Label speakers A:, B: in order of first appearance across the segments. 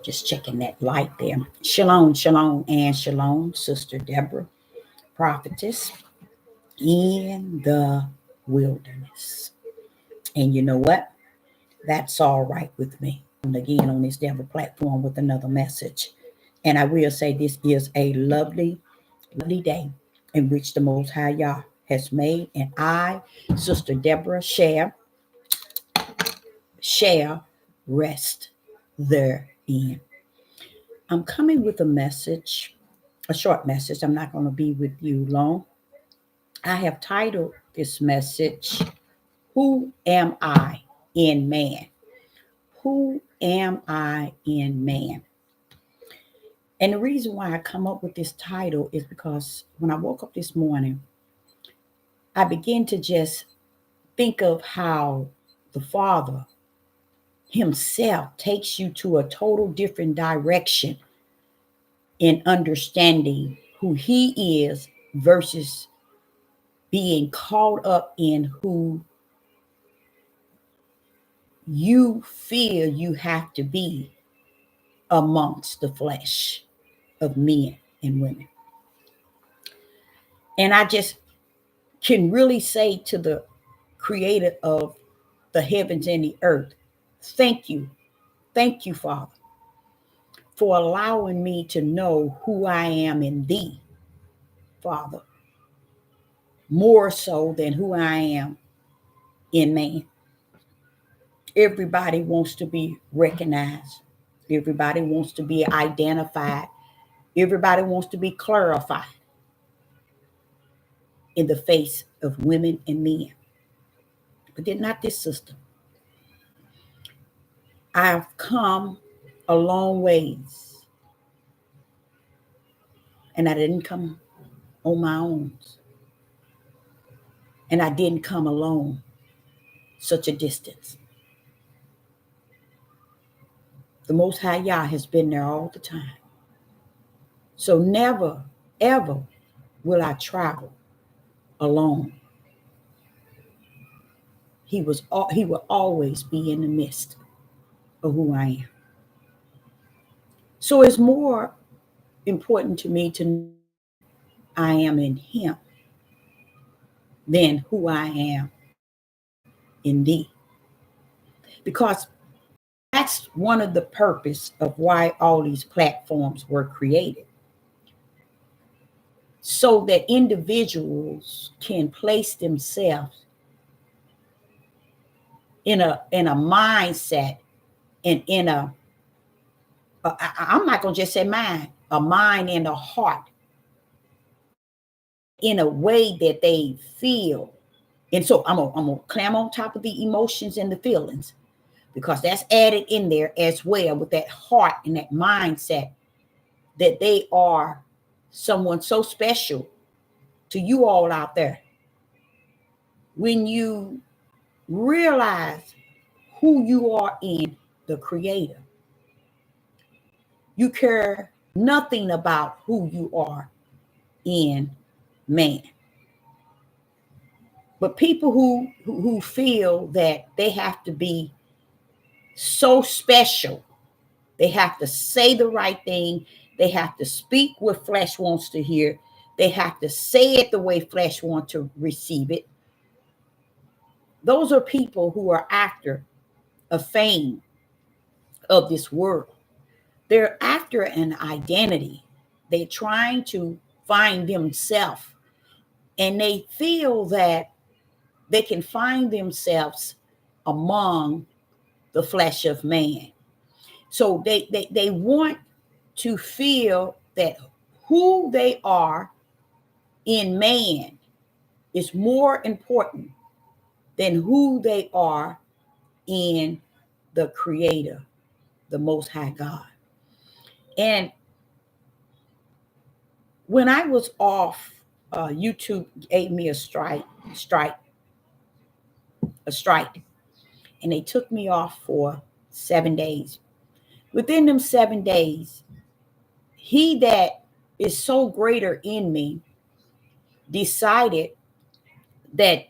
A: Just checking that light there. Shalom, shalom, and shalom, Sister Deborah, prophetess in the wilderness. And you know what? That's all right with me. And again, on this Deborah platform with another message. And I will say this is a lovely, lovely day in which the Most High Yah has made. And I, Sister Deborah, shall rest therein. I'm coming with a message, a short message. I'm not going to be with you long. I have titled this message, Who Am I in Man? Who am I in man? And the reason why I come up with this title is because when I woke up this morning, I began to just think of how the Father himself takes you to a total different direction in understanding who he is versus being caught up in who you feel you have to be amongst the flesh of men and women. And I just can really say to the creator of the heavens and the earth, thank you. Thank you, Father, for allowing me to know who I am in thee, Father, more so than who I am in man. Everybody wants to be recognized. Everybody wants to be identified. Everybody wants to be clarified in the face of women and men. But they're not this system. I've come a long ways, and I didn't come on my own. And I didn't come alone such a distance. The Most High Yah has been there all the time. So never, ever will I travel alone. He will always be in the midst of who I am. So it's more important to me to know I am in him than who I am in thee. Because that's one of the purpose of why all these platforms were created. So that individuals can place themselves in a mindset and in I'm not going to just say mind, a mind and a heart in a way that they feel. And so I'm gonna climb on top of the emotions and the feelings, because that's added in there as well with that heart and that mindset that they are someone so special to you all out there. When you realize who you are in the Creator, you care nothing about who you are in man. But people who feel that they have to be so special, they have to say the right thing, they have to speak what flesh wants to hear, they have to say it the way flesh wants to receive it. Those are people who are after a fame of this world. They're after an identity. They're trying to find themselves, and they feel that they can find themselves among the flesh of man. So they want to feel that who they are in man is more important than who they are in the Creator, the Most High God. And when I was off, YouTube gave me a strike, and they took me off for 7 days. Within them 7 days, he that is so greater in me decided that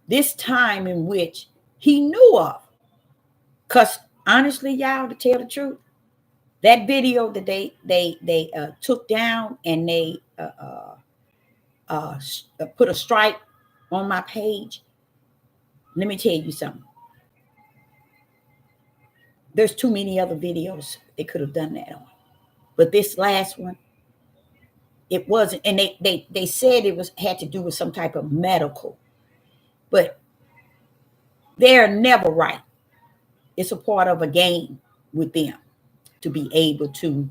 A: this time in which he knew of, because honestly, y'all, to tell the truth, That video that they took down, and they put a strike on my page. Let me tell you something. There's too many other videos they could have done that on, but this last one, it wasn't. And they said it was had to do with some type of medical, but they're never right. It's a part of a game with them to be able to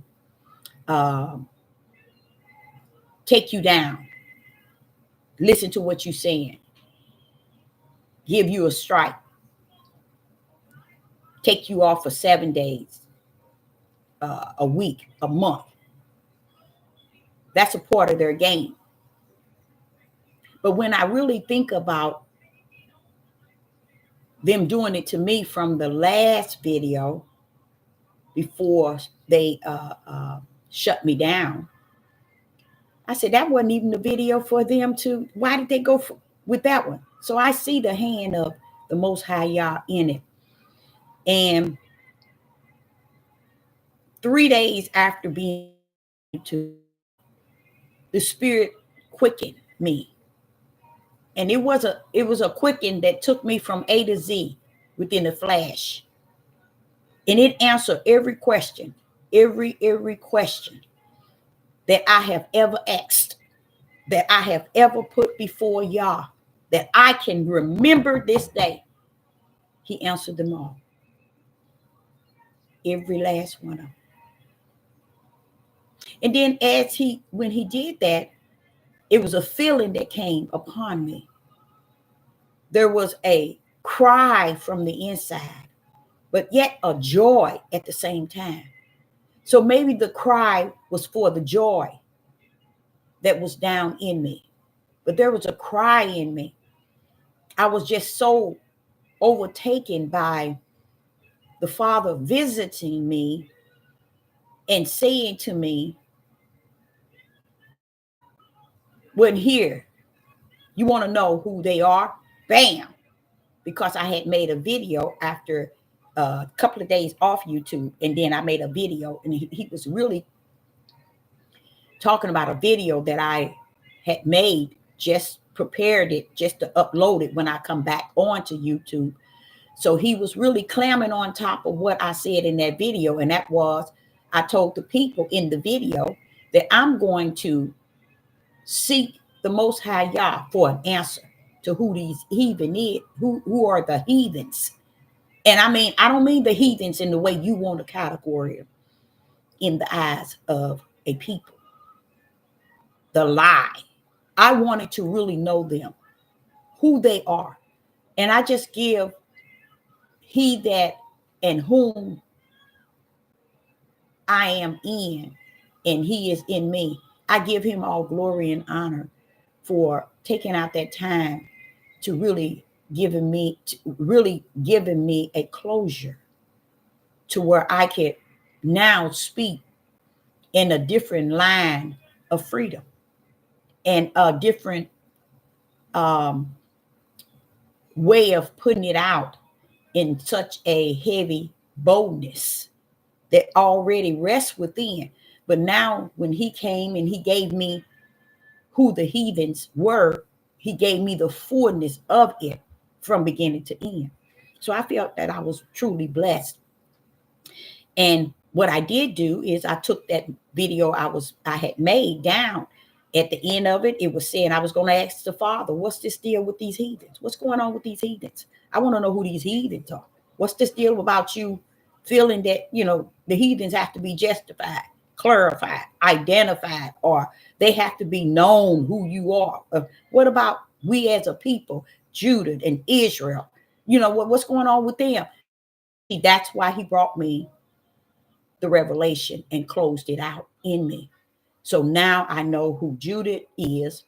A: take you down, listen to what you're saying, give you a strike, take you off for 7 days, a week, a month. That's a part of their game. But when I really think about them doing it to me from the last video before they shut me down, I said that wasn't even the video for them to. Why did they go with that one? So I see the hand of the Most High Yah in it. And 3 days after being to, the Spirit quickened me. And it was a quicken that took me from A to Z within a flash. And it answered every question, every question that I have ever asked, that I have ever put before Yah, that I can remember this day. He answered them all. Every last one of them. And then when he did that, it was a feeling that came upon me. There was a cry from the inside, but yet a joy at the same time. So maybe the cry was for the joy that was down in me, but there was a cry in me. I was just so overtaken by the Father visiting me and saying to me, when here, you want to know who they are? Bam! Because I had made a video after a couple of days off YouTube, and then I made a video, and he was really talking about a video that I had made, just prepared it just to upload it when I come back onto YouTube. So he was really clamming on top of what I said in that video, and that was, I told the people in the video that I'm going to seek the Most High Yah for an answer to who these heathen is, who are the heathens. And I don't mean the heathens in the way you want to category in the eyes of a people. The lie. I wanted to really know them, who they are. And I just give he that and whom I am in, and he is in me. I give him all glory and honor for taking out that time to really giving me a closure to where I could now speak in a different line of freedom and a different way of putting it out in such a heavy boldness that already rests within. But now when he came and he gave me who the heathens were, he gave me the fullness of it from beginning to end. So I felt that I was truly blessed. And what I did do is I took that video I had made down. At the end of it, it was saying I was going to ask the Father, what's this deal with these heathens? What's going on with these heathens? I want to know who these heathens are. What's this deal about you feeling that, the heathens have to be justified, clarified, identified, or they have to be known who you are? What about we as a people, Judah and Israel? What's going on with them? That's why he brought me the revelation and closed it out in me. So now I know who Judah is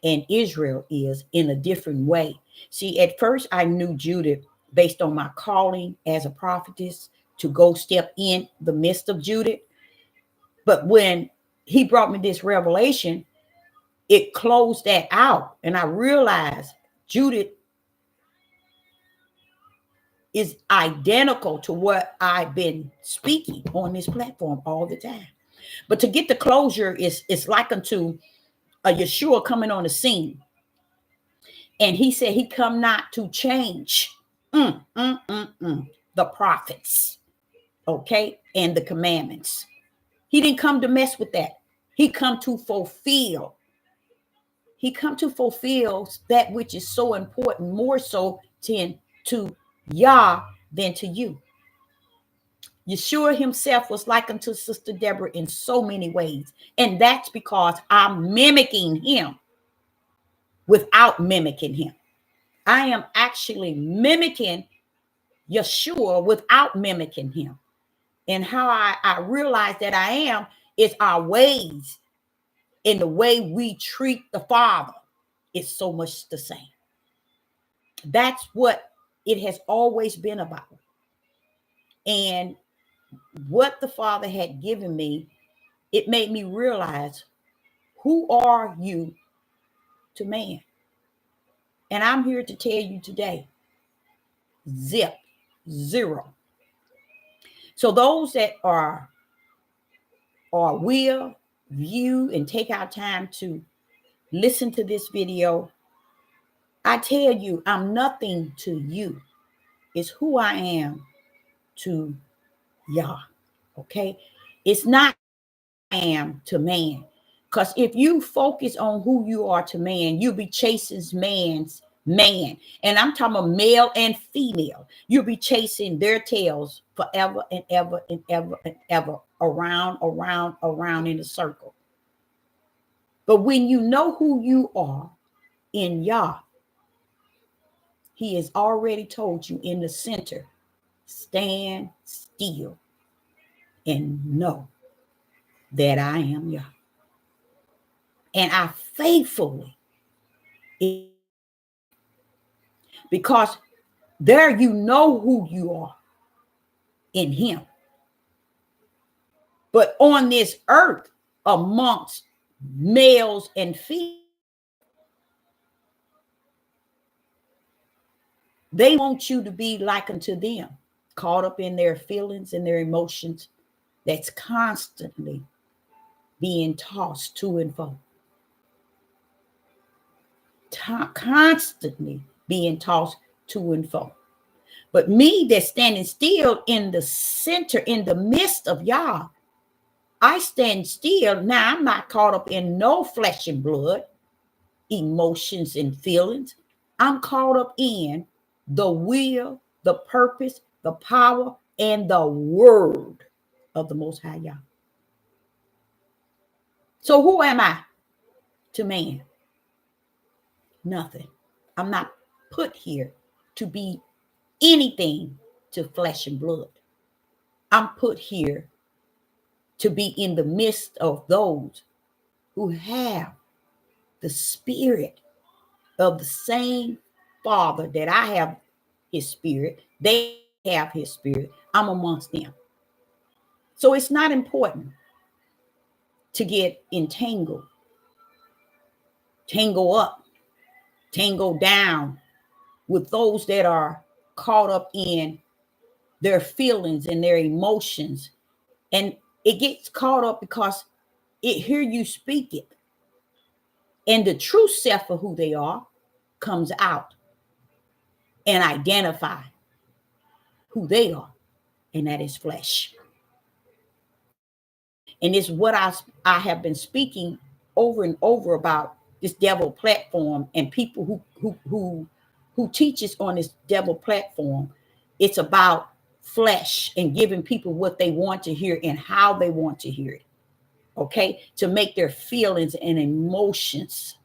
A: and Israel is in a different way. See, at first I knew Judah based on my calling as a prophetess to go step in the midst of Judah. But when he brought me this revelation, it closed that out. And I realized Judah is identical to what I've been speaking on this platform all the time. But to get the closure is like unto a Yeshua coming on the scene. And he said he come not to change the prophets, okay, and the commandments. He didn't come to mess with that. He come to fulfill. He come to fulfill that which is so important, more so to Yah than to you. Yeshua himself was like unto Sister Deborah in so many ways. And that's because I'm mimicking him without mimicking him. I am actually mimicking Yeshua without mimicking him. And how I realize that I am is our ways, and the way we treat the Father is so much the same. That's what it has always been about. And what the Father had given me, it made me realize, who are you to man? And I'm here to tell you today, zero. So those that are will view and take our time to listen to this video, I tell you, I'm nothing to you. It's who I am to Yah. Okay? It's not I am to man. Because if you focus on who you are to man, you'll be chasing man's man. And I'm talking about male and female. You'll be chasing their tails forever and ever and ever and ever, around in a circle. But when you know who you are in Yah, he has already told you in the center, stand still and know that I am Yah. And I faithfully, because there you know who you are in him. But on this earth, amongst males and females, they want you to be like unto them, caught up in their feelings and their emotions, that's constantly being tossed to and fro. Constantly being tossed to and fro. But me that's standing still in the center, in the midst of Yah, I stand still. Now I'm not caught up in no flesh and blood, emotions and feelings. I'm caught up in the will, the purpose, the power, and the word of the Most High Yah. So who am I to man? Nothing. I'm not put here to be anything to flesh and blood. I'm put here to be in the midst of those who have the spirit of the same Father that I have his spirit. They have his spirit. I'm amongst them. So it's not important to get entangled, tangle up, tangle down with those that are caught up in their feelings and their emotions. And it gets caught up because it hear you speak it. And the true self of who they are comes out and identify who they are. And that is flesh. And it's what I have been speaking over and over about this devil platform and people who teaches on this devil platform. It's about flesh and giving people what they want to hear and how they want to hear it. Okay, to make their feelings and emotions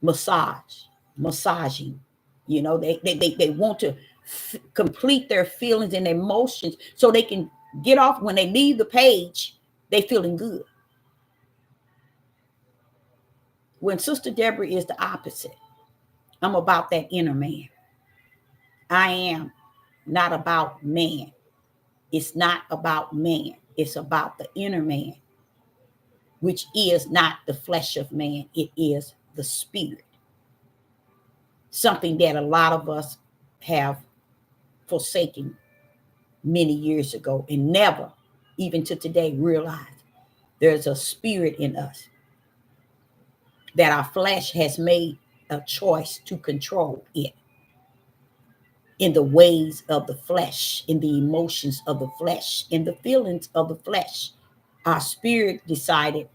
A: massaging. You know, they want to complete their feelings and emotions so they can get off. When they leave the page, they feeling good. When Sister Deborah is the opposite. I'm about that inner man. I am not about man. It's not about man. It's about the inner man, which is not the flesh of man. It is the spirit. Something that a lot of us have forsaken many years ago and never, even to today, realized there's a spirit in us that our flesh has made a choice to control it in the ways of the flesh, in the emotions of the flesh, in the feelings of the flesh. Our spirit decided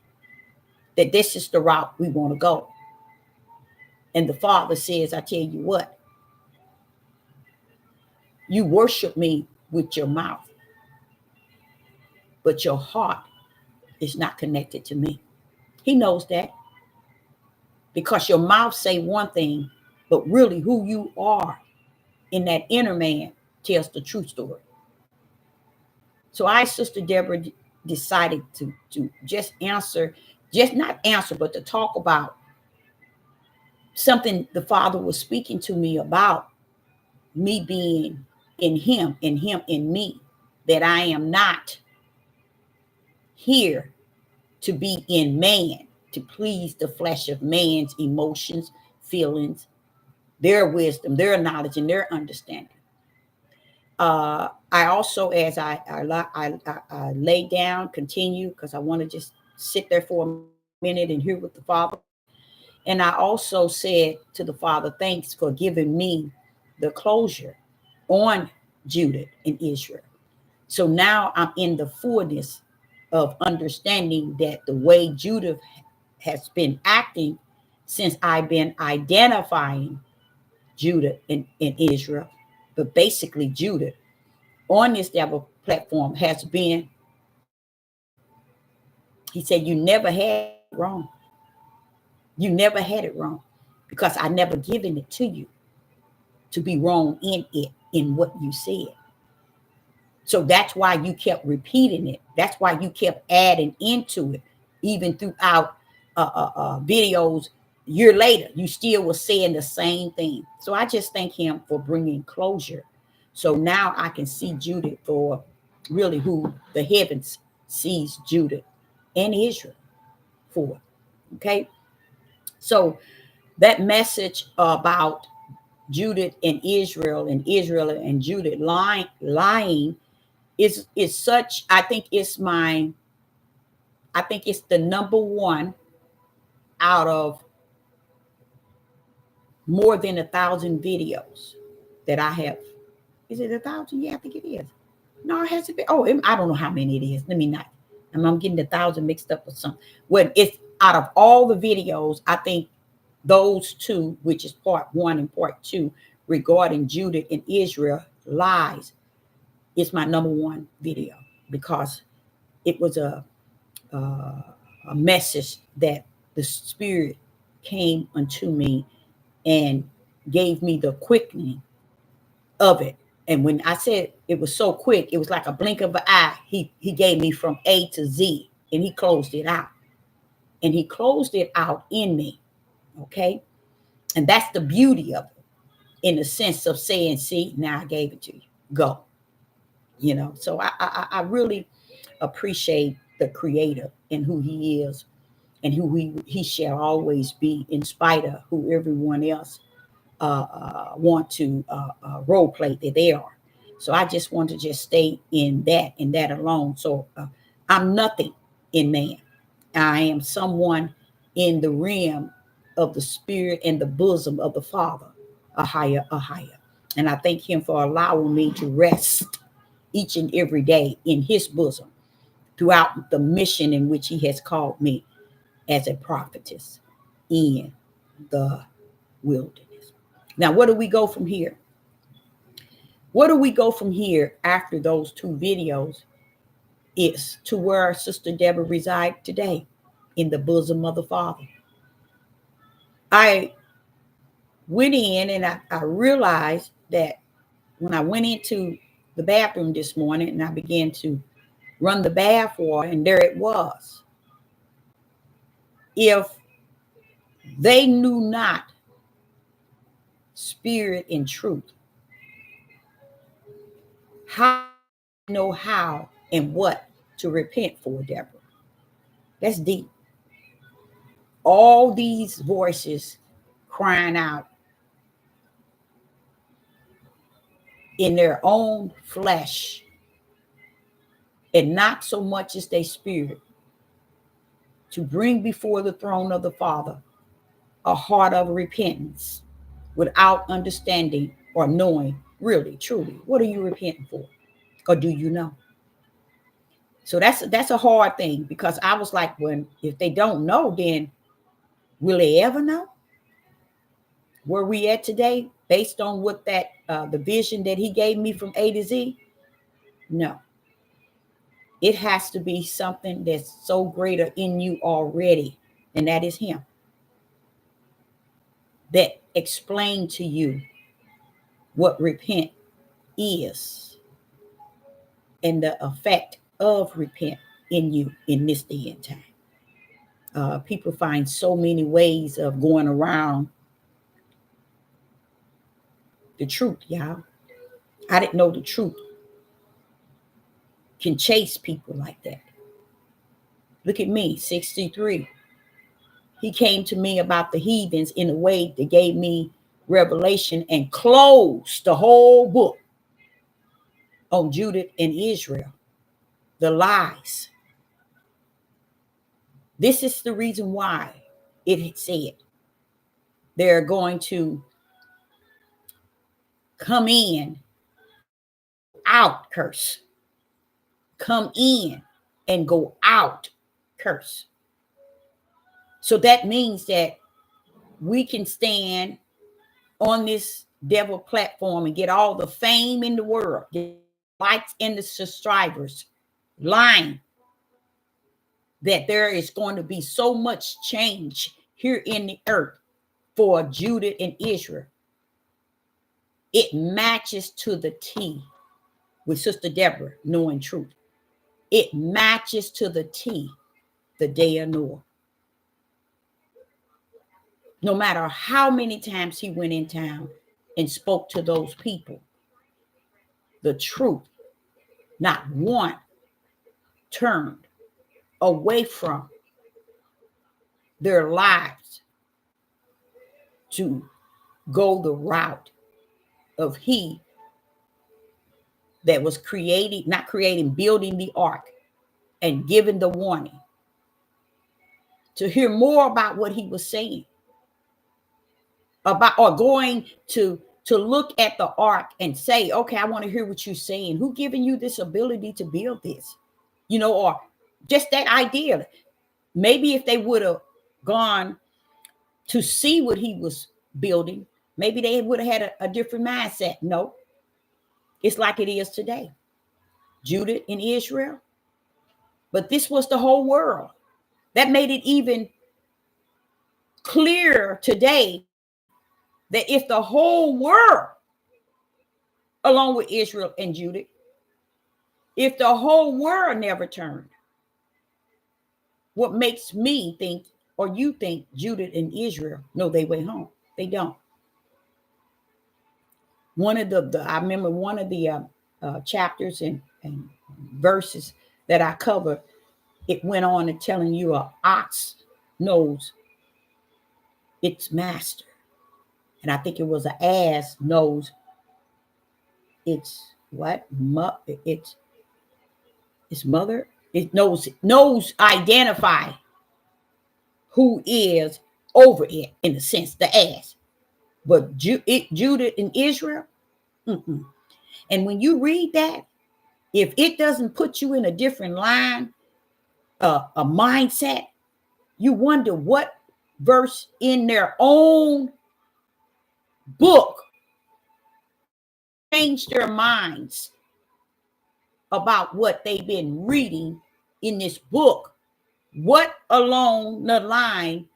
A: that this is the route we want to go. And the Father says, I tell you what, you worship me with your mouth, but your heart is not connected to me. He knows that, because your mouth say one thing, but really who you are in that inner man tells the true story. So I, Sister Deborah, decided to just answer, just not answer, but to talk about something the Father was speaking to me about, me being in him in me, that I am not here to be in man, to please the flesh of man's emotions, feelings, their wisdom, their knowledge, and their understanding. I also, as I lay down, continue, because I want to just sit there for a minute and hear what the Father. And I also said to the Father, thanks for giving me the closure on Judah and Israel. So now I'm in the fullness of understanding that the way Judah has been acting since I've been identifying Judah and Israel, but basically Judah on this devil platform has been, he said, you never had it wrong. You never had it wrong, because I never given it to you to be wrong in it, in what you said. So that's why you kept repeating it. That's why you kept adding into it, even throughout videos. Year later, you still was saying the same thing. So I just thank him for bringing closure. So now I can see Judah for really who the heavens sees Judah and Israel for. Okay. So that message about Judah and Israel and Judah lying is such, I think it's the number one out of more than 1,000 videos that I have. Is it 1,000? Yeah, I think it is. No, it hasn't been. Oh, I don't know how many it is. Let me not. I'm getting 1,000 mixed up with something. When it's out of all the videos, I think those two, which is part one and part two, regarding Judah and Israel lies, is my number one video, because it was a message that the Spirit came unto me and gave me the quickening of it. And when I said it was so quick, it was like a blink of an eye. He gave me from A to Z, and he closed it out. And he closed it out in me. Okay. And that's the beauty of it, in the sense of saying, see, now I gave it to you. Go. So I really appreciate the Creator and who he is, and who he shall always be, in spite of who everyone else want to role play that they are. So I just want to just stay in that alone. So I'm nothing in man. I am someone in the realm of the Spirit and the bosom of the Father, a higher. And I thank him for allowing me to rest each and every day in his bosom throughout the mission in which he has called me as a prophetess in the wilderness. Now, where do we go from here? Where do we go from here after those two videos? Is to where Sister Deborah resides today, in the bosom of the Father. I went in and I realized that when I went into the bathroom this morning and I began to run the bath water, and there it was. If they knew not spirit and truth, how know how and what to repent for, Deborah? That's deep. All these voices crying out, in their own flesh, and not so much as their spirit, to bring before the throne of the Father a heart of repentance without understanding or knowing really, truly, what are you repenting for? Or do you know? So that's a hard thing, because I was like, if they don't know, then will they ever know where we at today based on what that the vision that he gave me from A to Z? No. It has to be something that's so greater in you already, and that is him, that explained to you what repent is and the effect of repent in you in this day and time. People find so many ways of going around the truth, y'all. I didn't know the truth can chase people like that. Look at me, 63. He came to me about the heathens in a way that gave me revelation and closed the whole book on Judah and Israel, the lies. This is the reason why it said they're going to come in, out, curse. Come in and go out, curse. So that means that we can stand on this devil platform and get all the fame in the world, get likes and the subscribers, lying that there is going to be so much change here in the earth for Judah and Israel. It matches to the T with Sister Deborah knowing truth. It matches to the T the day of Noah. No matter how many times he went in town and spoke to those people, the truth, not one turned away from their lives to go the route of he that was building the ark and giving the warning, to hear more about what he was saying about, or going to look at the ark and say, okay, I want to hear what you're saying. Who giving you this ability to build this? Or just that idea. Maybe if they would have gone to see what he was building, maybe they would have had a different mindset. No, it's like it is today. Judah and Israel. But this was the whole world. That made it even clearer today that if the whole world, along with Israel and Judah, if the whole world never turned, what makes me think, or you think, Judah and Israel know their way home? They don't. One of I remember one of the chapters and verses that I covered, it went on to telling you an ox knows its master. And I think it was an ass knows its what? Its mother. It knows identify who is over it, in a sense, the ass. But Judah and Israel, mm-mm. And when you read that, if it doesn't put you in a different line, a mindset, you wonder what verse in their own book changed their minds about what they've been reading in this book. What along the line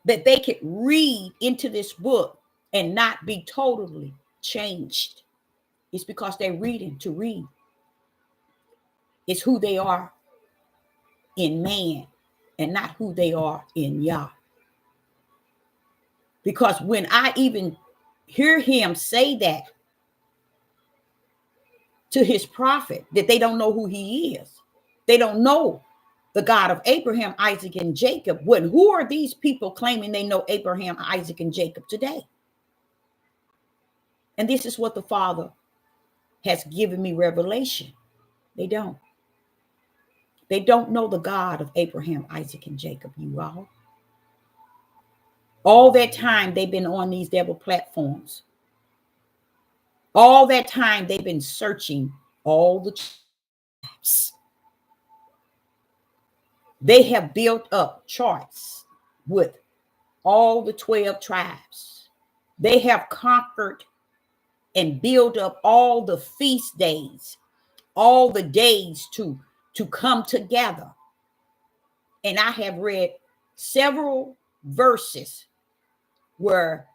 A: that they could read into this book and not be totally changed? It's because they're reading to read. It's who they are in man and not who they are in Yah. Because when I even hear him say that to his prophet, that they don't know who he is, they don't know the God of Abraham, Isaac, and Jacob. Who are these people claiming they know Abraham, Isaac, and Jacob today? And this is what the Father has given me revelation. They don't. They don't know the God of Abraham, Isaac, and Jacob, you all. All that time they've been on these devil platforms. All that time they've been searching all the tribes. They have built up charts with all the 12 tribes. They have conquered and built up all the feast days, all the days to come together. And I have read several verses where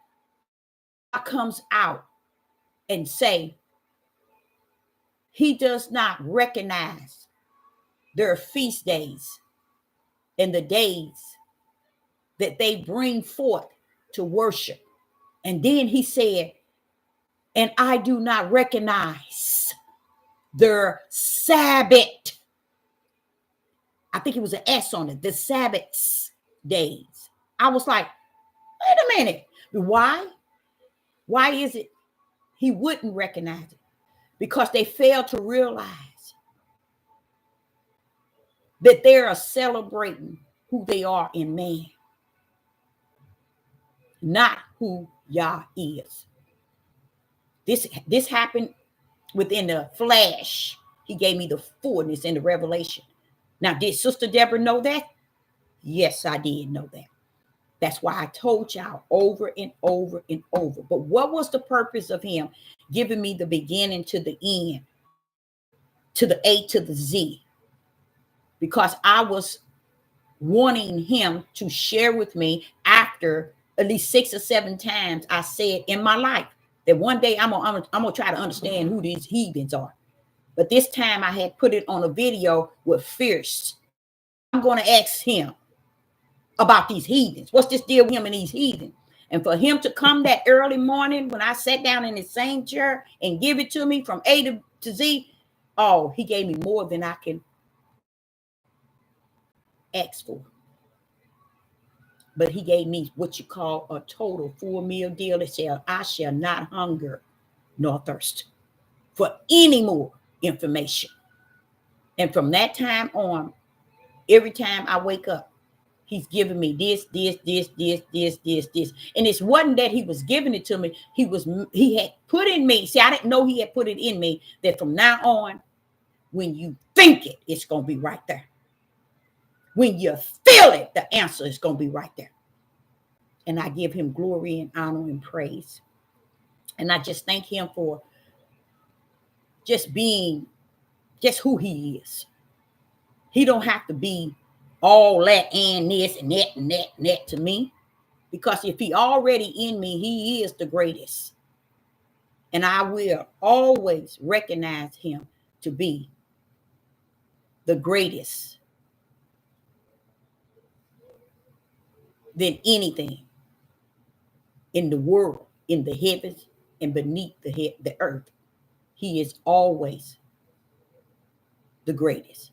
A: God comes out and say he does not recognize their feast days and the days that they bring forth to worship. And then he said, and I do not recognize their Sabbath. I think it was an S on it, the Sabbath days. I was like, wait a minute. Why? Why is it he wouldn't recognize it? Because they fail to realize that they are celebrating who they are in man, not who Yah is. This happened within the flash. He gave me the fullness in the revelation. Now, did Sister Deborah know that? Yes, I did know that. That's why I told y'all over and over and over. But what was the purpose of him giving me the beginning to the end, to the A to the Z? Because I was wanting him to share with me after at least 6 or 7 times I said in my life that one day I'm gonna try to understand who these heathens are. But this time I had put it on a video with Fierce. I'm going to ask him about these heathens. What's this deal with him and these heathens? And for him to come that early morning when I sat down in the same chair and give it to me from A to Z, oh, he gave me more than I can ask for. But he gave me what you call a total full meal deal. It said, I shall not hunger nor thirst for any more information. And from that time on, every time I wake up, he's giving me this. And it wasn't that he was giving it to me. He had put in me. See, I didn't know he had put it in me that from now on, when you think it, it's going to be right there. When you feel it, the answer is going to be right there. And I give him glory and honor and praise. And I just thank him for just being just who he is. He don't have to be all that and this and that and that and that to me. Because if he already in me, he is the greatest. And I will always recognize him to be the greatest than anything in the world, in the heavens, and beneath the earth. He is always the greatest.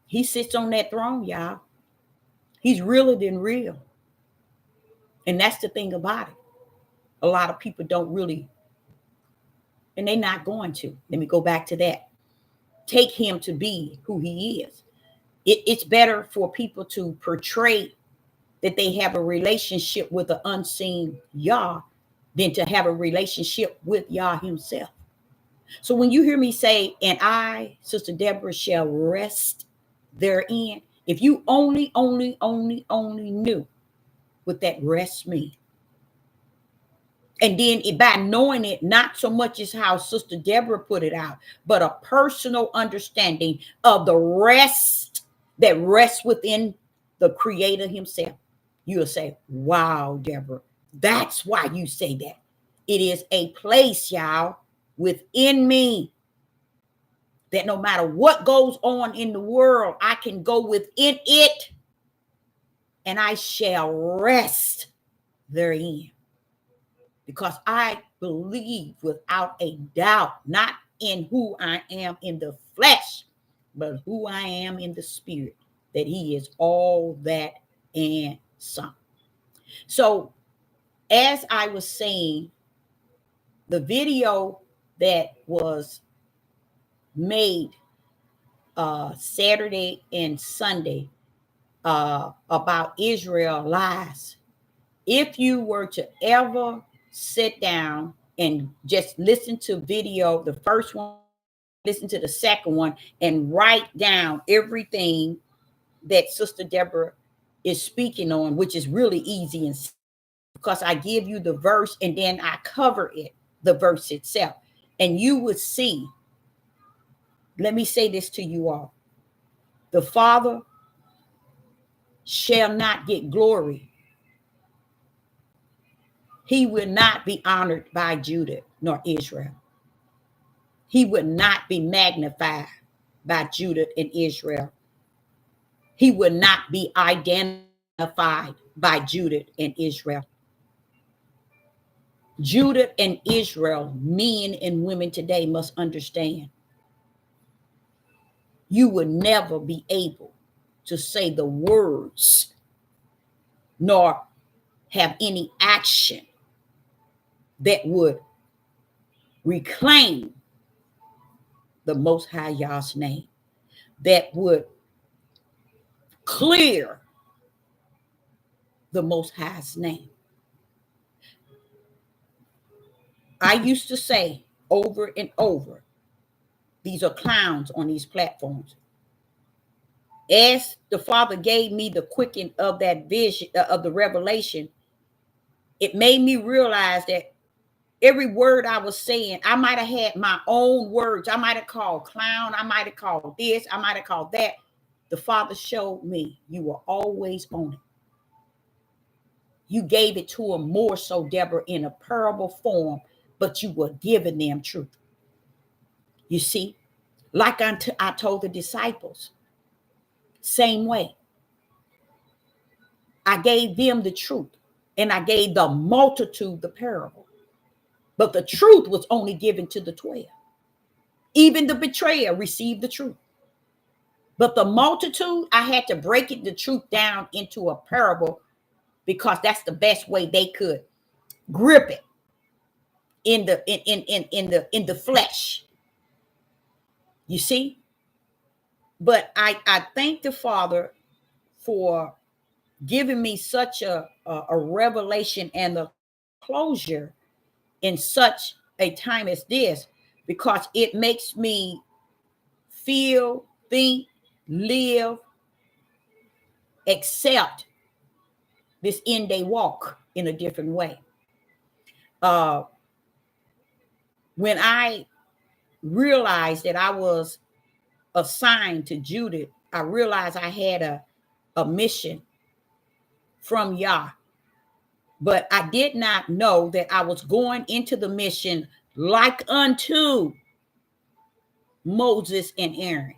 A: He sits on that throne, y'all. He's realer than real. And that's the thing about it. A lot of people don't really, and they're not going to. Let me go back to that. Take him to be who he is. It's better for people to portray that they have a relationship with the unseen Yah than to have a relationship with Yah himself. So when you hear me say, and I, Sister Deborah, shall rest therein, if you only knew what that rest means. And then by knowing it, not so much as how Sister Deborah put it out, but a personal understanding of the rest that rests within the Creator himself. You'll say, wow, Deborah, that's why you say that. It is a place, y'all, within me that no matter what goes on in the world, I can go within it and I shall rest therein. Because I believe without a doubt, not in who I am in the flesh, but who I am in the spirit, that he is all that and some. So as I was saying, the video that was made Saturday and Sunday about Israel lies. If you were to ever sit down and just listen to video, the first one, listen to the second one, and write down everything that Sister Deborah is speaking on, which is really easy, and because I give you the verse and then I cover it, the verse itself, and you would see. Let me say this to you all. The Father shall not get glory. He will not be honored by Judah nor Israel. He would not be magnified by Judah and Israel. He would not be identified by Judah and Israel. Judah and Israel, men and women today, must understand. You will never be able to say the words nor have any action that would reclaim the Most High Yah's name, that would clear the Most High's name. I used to say over and over, these are clowns on these platforms. As the Father gave me the quickening of that vision, of the revelation, it made me realize that every word I was saying, I might have had my own words. I might have called clown. I might have called this. I might have called that. The Father showed me you were always on it. You gave it to them more so, Deborah, in a parable form, but you were giving them truth. You see, like I told the disciples, same way. I gave them the truth, and I gave the multitude the parable. But the truth was only given to the 12. Even the betrayer received the truth. But the multitude, I had to break the truth down into a parable, because that's the best way they could grip it in the flesh. You see? But I thank the Father for giving me such a revelation and a closure in such a time as this, because it makes me feel, think, live, accept this end day walk in a different way. When I realized that I was assigned to Judith, I realized I had a mission from Yah. But I did not know that I was going into the mission like unto Moses and Aaron.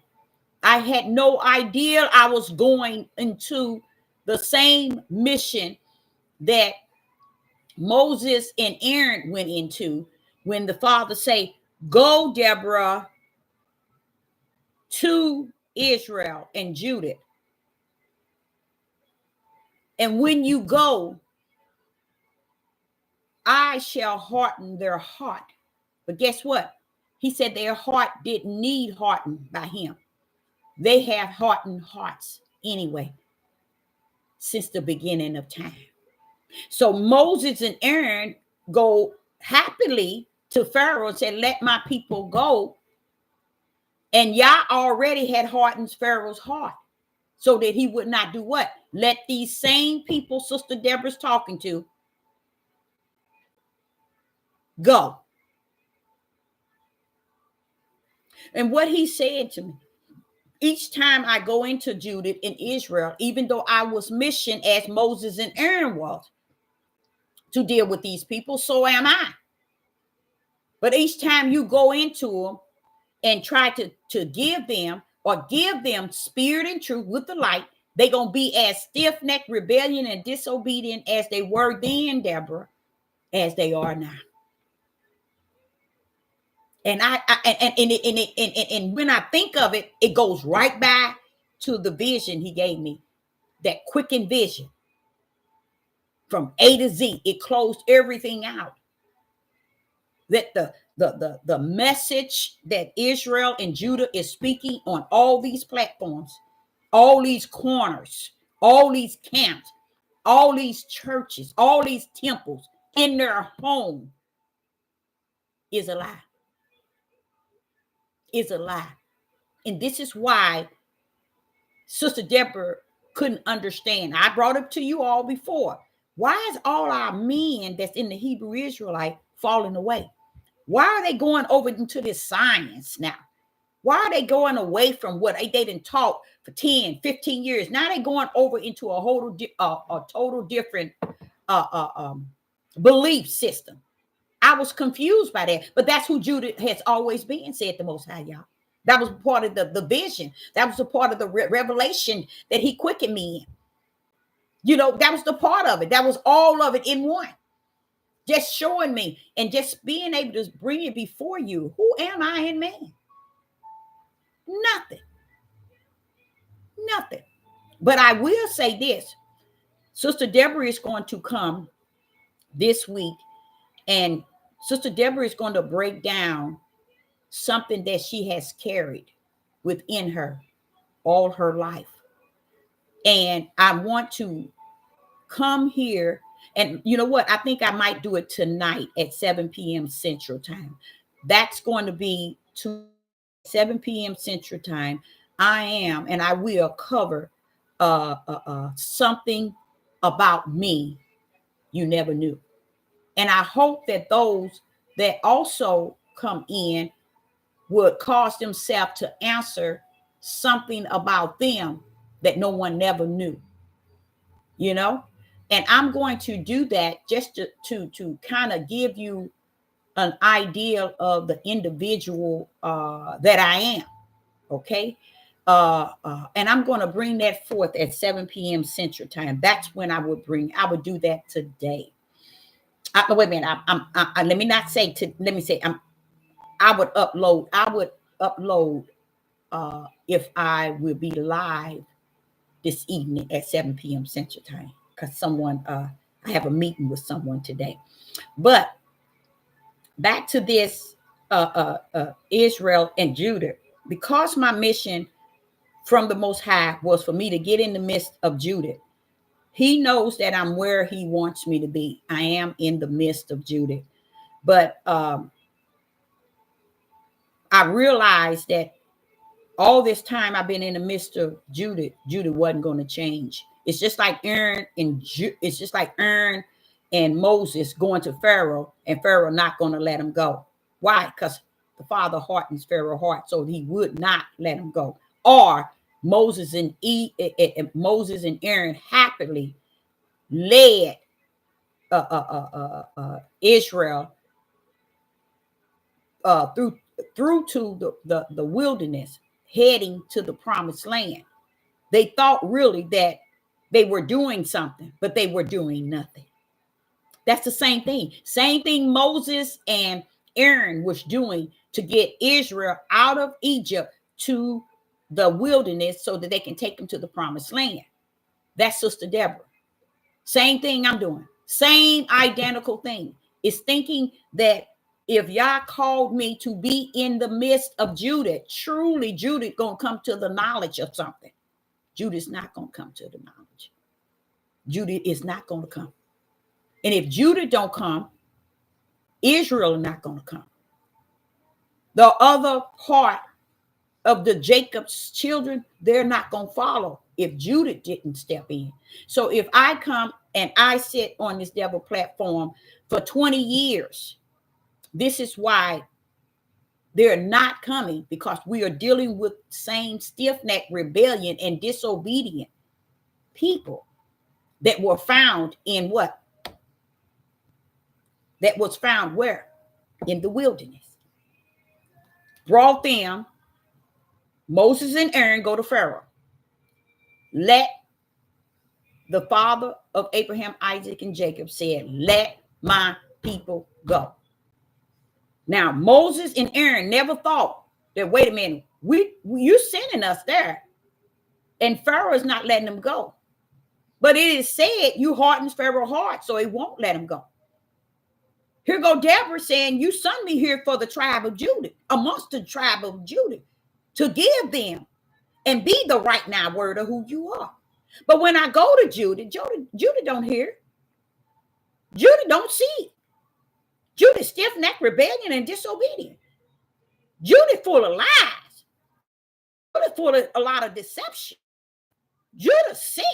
A: I had no idea I was going into the same mission that Moses and Aaron went into, when the Father say, go, Deborah, to Israel and Judah. And when you go, I shall harden their heart. But guess what? He said their heart didn't need hardened by him. They have hardened hearts anyway, since the beginning of time. So Moses and Aaron go happily to Pharaoh and said, let my people go. And Yah already had hardened Pharaoh's heart, so that he would not do what? Let these same people Sister Deborah's talking to go. And what he said to me, each time I go into Judah in Israel, even though I was missioned as Moses and Aaron was to deal with these people, so am I. But each time you go into them and try to give them spirit and truth with the light, they're going to be as stiff-necked, rebellion, and disobedient as they were then, Deborah, as they are now. And and when I think of it, it goes right back to the vision he gave me, that quickened vision from A to Z. It closed everything out. that the message that Israel and Judah is speaking on all these platforms, all these corners, all these camps, all these churches, all these temples in their home is a lie. Is a lie. And this is why Sister Deborah couldn't understand. I brought it to you all before. Why is all our men that's in the Hebrew Israelite falling away? Why are they going over into this science now? Why are they going away from what they didn't taught for 10, 15 years? Now they're going over into a total different belief system. I was confused by that, but that's who Judah has always been, said the Most High, y'all. That was part of the vision. That was a part of the revelation that he quickened me in. You know, that was the part of it. That was all of it in one. Just showing me and just being able to bring it before you. Who am I in man? Nothing. Nothing. But I will say this. Sister Deborah is going to come this week, and Sister Deborah is going to break down something that she has carried within her all her life. And I want to come here, and you know what? I think I might do it tonight at 7 p.m. Central Time. That's going to be 7 p.m. Central Time. And I will cover something about me you never knew. And I hope that those that also come in would cause themselves to answer something about them that no one never knew, you know? And I'm going to do that just to kind of give you an idea of the individual that I am, okay? And I'm going to bring that forth at 7 p.m. Central Time. That's when I would do that today. Wait a minute. Let me not say let me say I would upload if I will be live this evening at 7 p.m. Central Time, because I have a meeting with someone today. But back to this Israel and Judah, because my mission from the Most High was for me to get in the midst of Judah. He knows that I'm where he wants me to be. I am in the midst of Judah. But I realized that all this time I've been in the midst of Judah wasn't going to change. It's just like Aaron and Moses going to Pharaoh, and Pharaoh not going to let him go. Why? Because the Father hardens Pharaoh's heart, so he would not let him go. Or Moses and Aaron happily led Israel through to the wilderness, heading to the promised land. They thought really that they were doing something, but they were doing nothing. That's the same thing. Same thing Moses and Aaron was doing to get Israel out of Egypt to the wilderness so that they can take them to the promised land. That's Sister Deborah. Same thing I'm doing. Same identical thing. It's thinking that if Yah called me to be in the midst of Judah, truly Judah going to come to the knowledge of something. Judah's not going to come to the knowledge. Judah is not going to come. And if Judah don't come, Israel is not going to come. The other part of the Jacob's children, they're not going to follow if Judah didn't step in. So if I come and I sit on this devil platform for 20 years, this is why they're not coming, because we are dealing with same stiff-necked rebellion and disobedient people that were found in what? That was found where? In the wilderness. Brought them, Moses and Aaron go to Pharaoh. Let the father of Abraham, Isaac, and Jacob said, let my people go. Now, Moses and Aaron never thought that, wait a minute, you sending us there. And Pharaoh is not letting them go. But it is said you hardened Pharaoh's heart, so he won't let them go. Here go Deborah saying, you sent me here for the tribe of Judah, amongst the tribe of Judah, to give them and be the right now word of who you are. But when I go to Judah, Judah don't hear. Judah don't see. Judah stiff-necked, rebellion, and disobedient. Judah full of lies. Judah full of a lot of deception. Judah sick.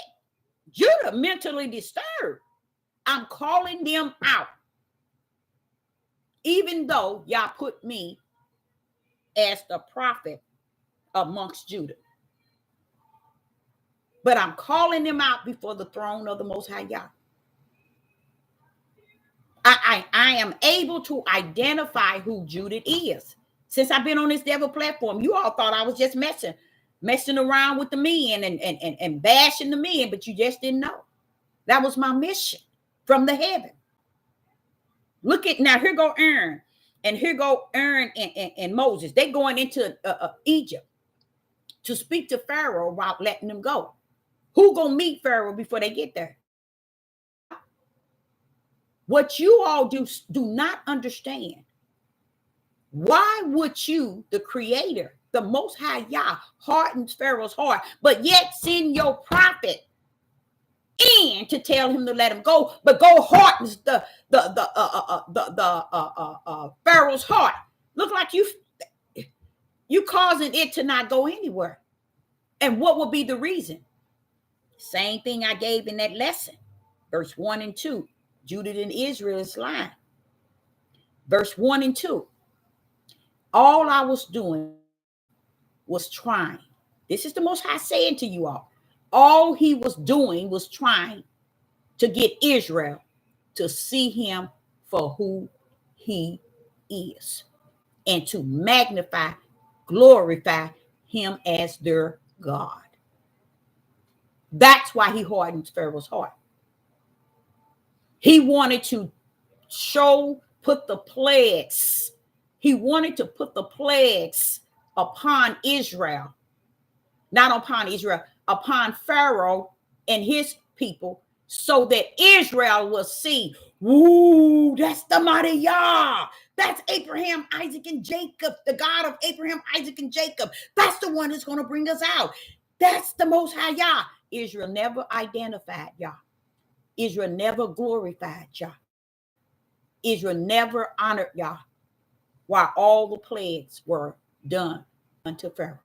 A: Judah mentally disturbed. I'm calling them out. Even though y'all put me as the prophet amongst Judah. But I'm calling them out before the throne of the Most High Yah. I am able to identify who Judah is. Since I've been on this devil platform, you all thought I was just messing around with the men and bashing the men, but you just didn't know. That was my mission from the heaven. Look at now, here go Aaron, and here go Aaron and Moses. They going into Egypt to speak to Pharaoh about letting them go. Who gonna meet Pharaoh before they get there? What you all do not understand. Why would you, the creator, the Most High Yah, hardens Pharaoh's heart, but yet send your prophet in to tell him to let him go, but go hardens the Pharaoh's heart? Look like you causing it to not go anywhere. And what would be the reason? Same thing I gave in that lesson, verse 1 and 2. Judah and Israel is lying. Verse 1 and 2. All I was doing was trying. This is the Most High saying to you all. All he was doing was trying to get Israel to see him for who he is and to magnify, glorify him as their God. That's why he hardened Pharaoh's heart. He wanted to put the plagues. He wanted to put the plagues upon Israel. Not upon Israel, upon Pharaoh and his people, so that Israel will see, woo, that's the mighty Yah. That's Abraham, Isaac, and Jacob, the God of Abraham, Isaac, and Jacob. That's the one that's going to bring us out. That's the Most High Yah. Israel never identified Yah. Israel never glorified Yah. Israel never honored Yah, while all the plagues were done unto Pharaoh.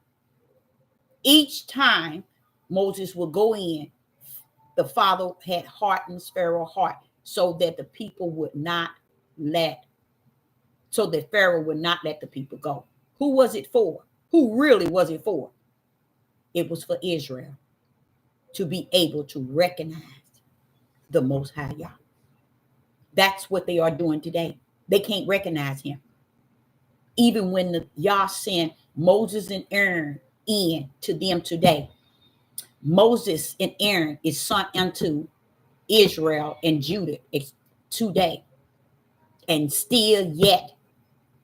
A: Each time Moses would go in, the Father had hardened Pharaoh's heart so that the people would not so that Pharaoh would not let the people go. Who was it for? Who really was it for? It was for Israel to be able to recognize the Most High Yah. That's what they are doing today. They can't recognize him. Even when the Yah sent Moses and Aaron in to them today, Moses and Aaron is sent unto Israel and Judah today, and still yet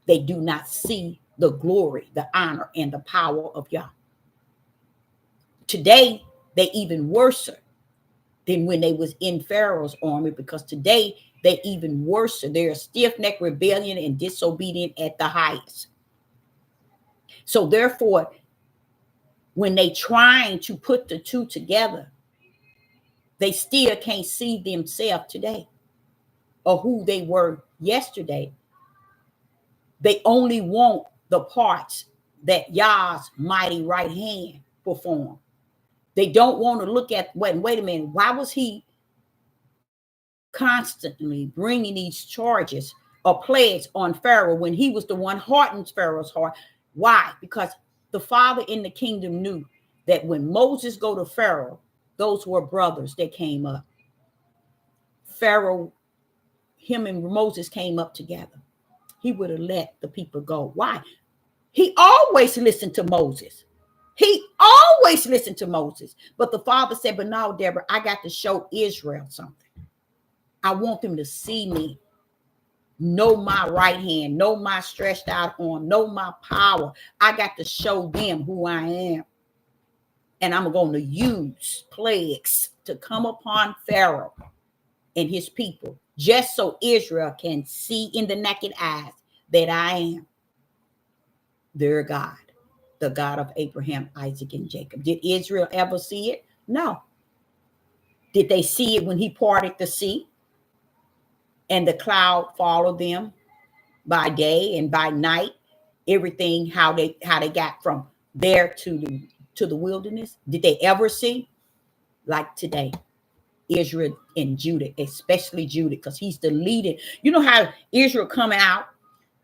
A: they do not see the glory, the honor, and the power of Yah. Today they even worse than when they was in Pharaoh's army, because today they even worse. They're stiff-necked, rebellion, and disobedient at the highest. So therefore, when they trying to put the two together, they still can't see themselves today or who they were yesterday. They only want the parts that Yah's mighty right hand performed. They don't want to look at, wait a minute, why was he constantly bringing these charges or plagues on Pharaoh when he was the one hardening Pharaoh's heart? Why? Because the Father in the kingdom knew that when Moses go to Pharaoh, those were brothers that came up. Pharaoh, him and Moses came up together. He would have let the people go. Why? He always listened to Moses. He always listened to Moses. But the Father said, but now, Deborah, I got to show Israel something. I want them to see me, know my right hand, know my stretched out arm, know my power. I got to show them who I am. And I'm going to use plagues to come upon Pharaoh and his people, just so Israel can see in the naked eyes that I am their God, the God of Abraham, Isaac, and Jacob. Did Israel ever see it? No. Did they see it when he parted the sea and the cloud followed them by day and by night? Everything, how they got from there to the wilderness. Did they ever see? Like today, Israel and Judah, especially Judah, because he's the leading. You know how Israel coming out?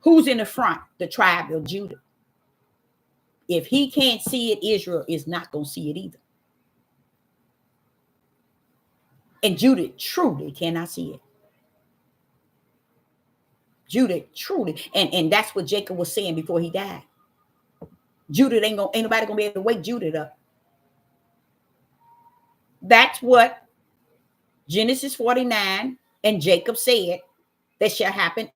A: Who's in the front? The tribe of Judah. If he can't see it, Israel is not going to see it either. And Judah truly cannot see it. Judah truly, and that's what Jacob was saying before he died. Judah ain't nobody gonna be able to wake Judah up. That's what Genesis 49 and Jacob said that shall happen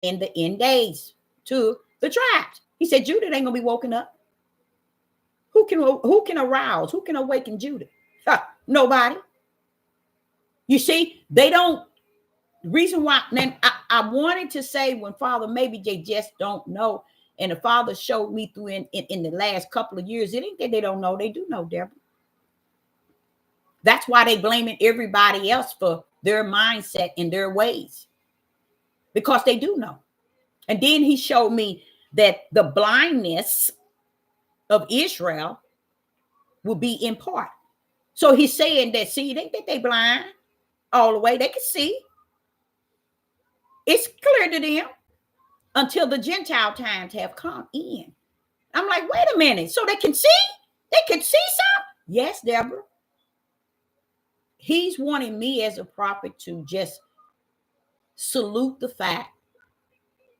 A: in the end days to the tribes. He said Judah ain't gonna be woken up. Who can arouse? Who can awaken Judah? Nobody. You see, they don't. Reason why, then I wanted to say, when Father, maybe they just don't know. And the Father showed me through in the last couple of years, it ain't that they don't know, they do know, Deborah. That's why they blaming everybody else for their mindset and their ways, because they do know. And then he showed me that the blindness of Israel will be in part. So he's saying that, see, they blind all the way. They can see. It's clear to them until the Gentile times have come in. I'm like, wait a minute. So they can see? They can see something? Yes, Deborah. He's wanting me as a prophet to just salute the fact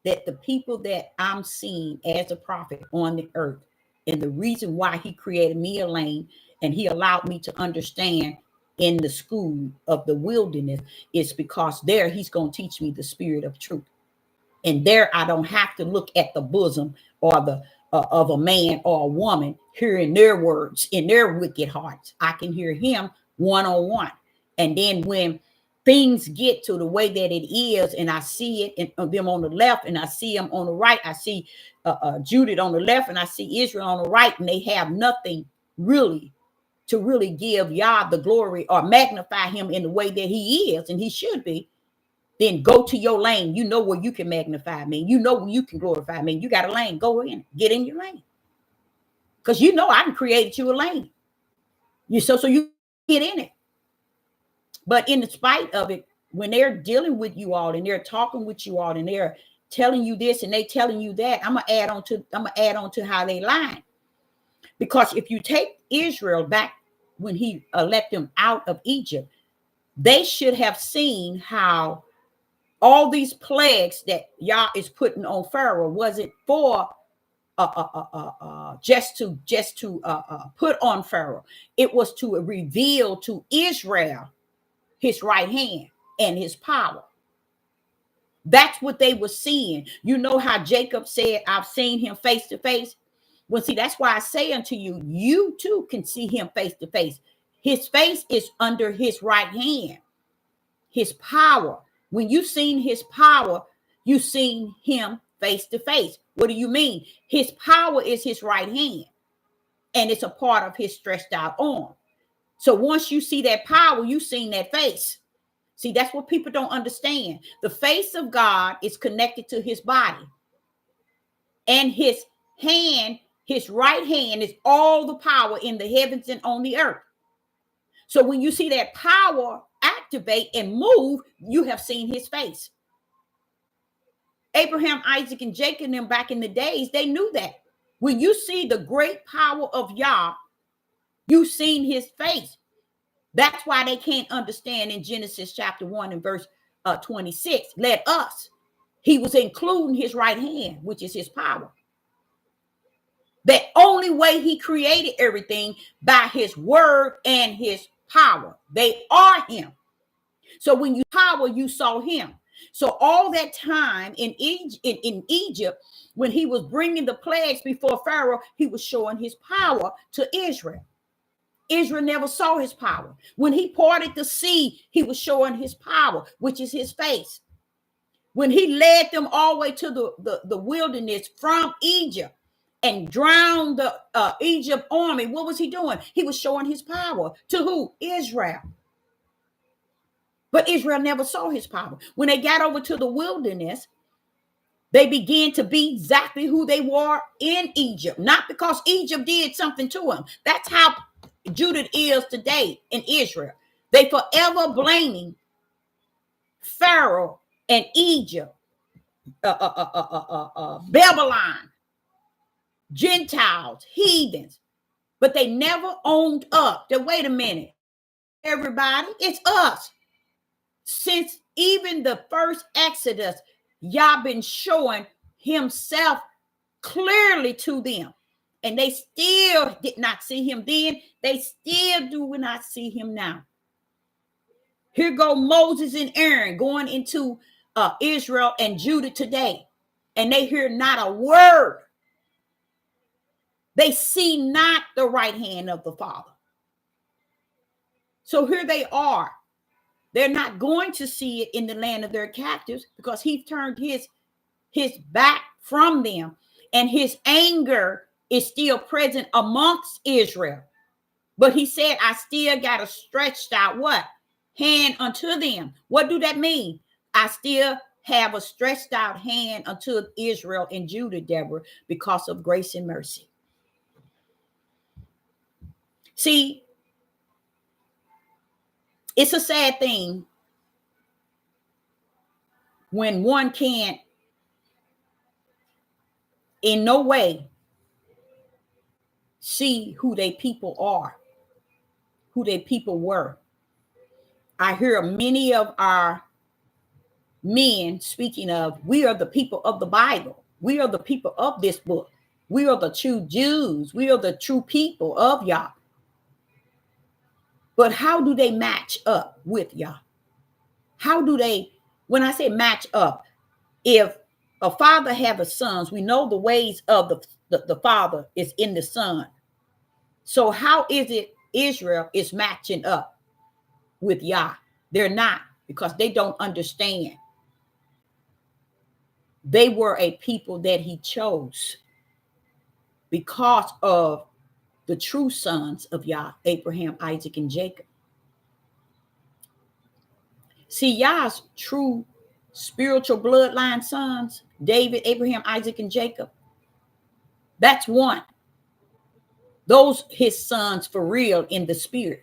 A: that the people that I'm seeing as a prophet on the earth, and the reason why he created me, Elaine, and he allowed me to understand in the school of the wilderness, is because there he's going to teach me the spirit of truth. And there I don't have to look at the bosom or the of a man or a woman, hearing their words in their wicked hearts. I can hear him one-on-one. And then when things get to the way that it is, and I see it in them on the left, and I see them on the right, I see Judah on the left, and I see Israel on the right, and they have nothing really to really give Yah the glory or magnify him in the way that he is and he should be, then go to your lane. You know where you can magnify me. You know where you can glorify me. You got a lane. Go in. Get in your lane. Because you know I created you a lane. So you get in it. But in spite of it, when they're dealing with you all and they're talking with you all and they're telling you this and they telling you that, I'm gonna add on to how they lie. Because if you take Israel back when he let them out of Egypt, they should have seen how all these plagues that Yah is putting on Pharaoh wasn't for just to put on Pharaoh. It was to reveal to Israel his right hand and his power. That's what they were seeing. You know how Jacob said, I've seen him face to face. Well, see, that's why I say unto you, you too can see him face to face. His face is under his right hand, his power. When you've seen his power, you've seen him face to face. What do you mean? His power is his right hand, and it's a part of his stretched out arm. So once you see that power, you've seen that face. See, that's what people don't understand. The face of God is connected to his body, and his hand, his right hand, is all the power in the heavens and on the earth. So when you see that power activate and move, you have seen his face. Abraham, Isaac, and Jacob, them back in the days, they knew that. When you see the great power of Yah, you've seen his face. That's why they can't understand in Genesis chapter 1 and verse 26. Let us. He was including his right hand, which is his power. The only way he created everything, by his word and his power. They are him. So when you power, you saw him. So all that time in Egypt, when he was bringing the plagues before Pharaoh, he was showing his power to Israel. Israel never saw his power. When he parted the sea, he was showing his power, which is his face. When he led them all the way to the wilderness from Egypt and drowned the Egypt army, what was he doing? He was showing his power. To who? Israel. But Israel never saw his power. When they got over to the wilderness, they began to be exactly who they were in Egypt, not because Egypt did something to them. That's how Judah is today in Israel. They forever blaming Pharaoh and Egypt, Babylon, Gentiles, heathens, but they never owned up that, wait a minute, everybody, it's us. Since even the first Exodus, Yah been showing himself clearly to them. And they still did not see him then. They still do not see him now. Here go Moses and Aaron going into Israel and Judah today. And they hear not a word. They see not the right hand of the Father. So here they are. They're not going to see it in the land of their captives because he turned his back from them. And his anger is still present amongst Israel. But he said, I still got a stretched out what? Hand unto them. What do that mean? I still have a stretched out hand unto Israel and Judah, Deborah, because of grace and mercy. See, it's a sad thing when one can't in no way see who they people are, who they people were. I hear many of our men speaking of, we are the people of the Bible. We are the people of this book. We are the true Jews. We are the true people of Yah. But how do they match up with Yah? How do they, when I say match up, if a father have a sons, we know the ways of the father is in the son. So how is it Israel is matching up with Yah? They're not, because they don't understand. They were a people that he chose because of the true sons of Yah, Abraham, Isaac, and Jacob. See, Yah's true spiritual bloodline sons, David, Abraham, Isaac, and Jacob. That's one. Those his sons for real in the spirit.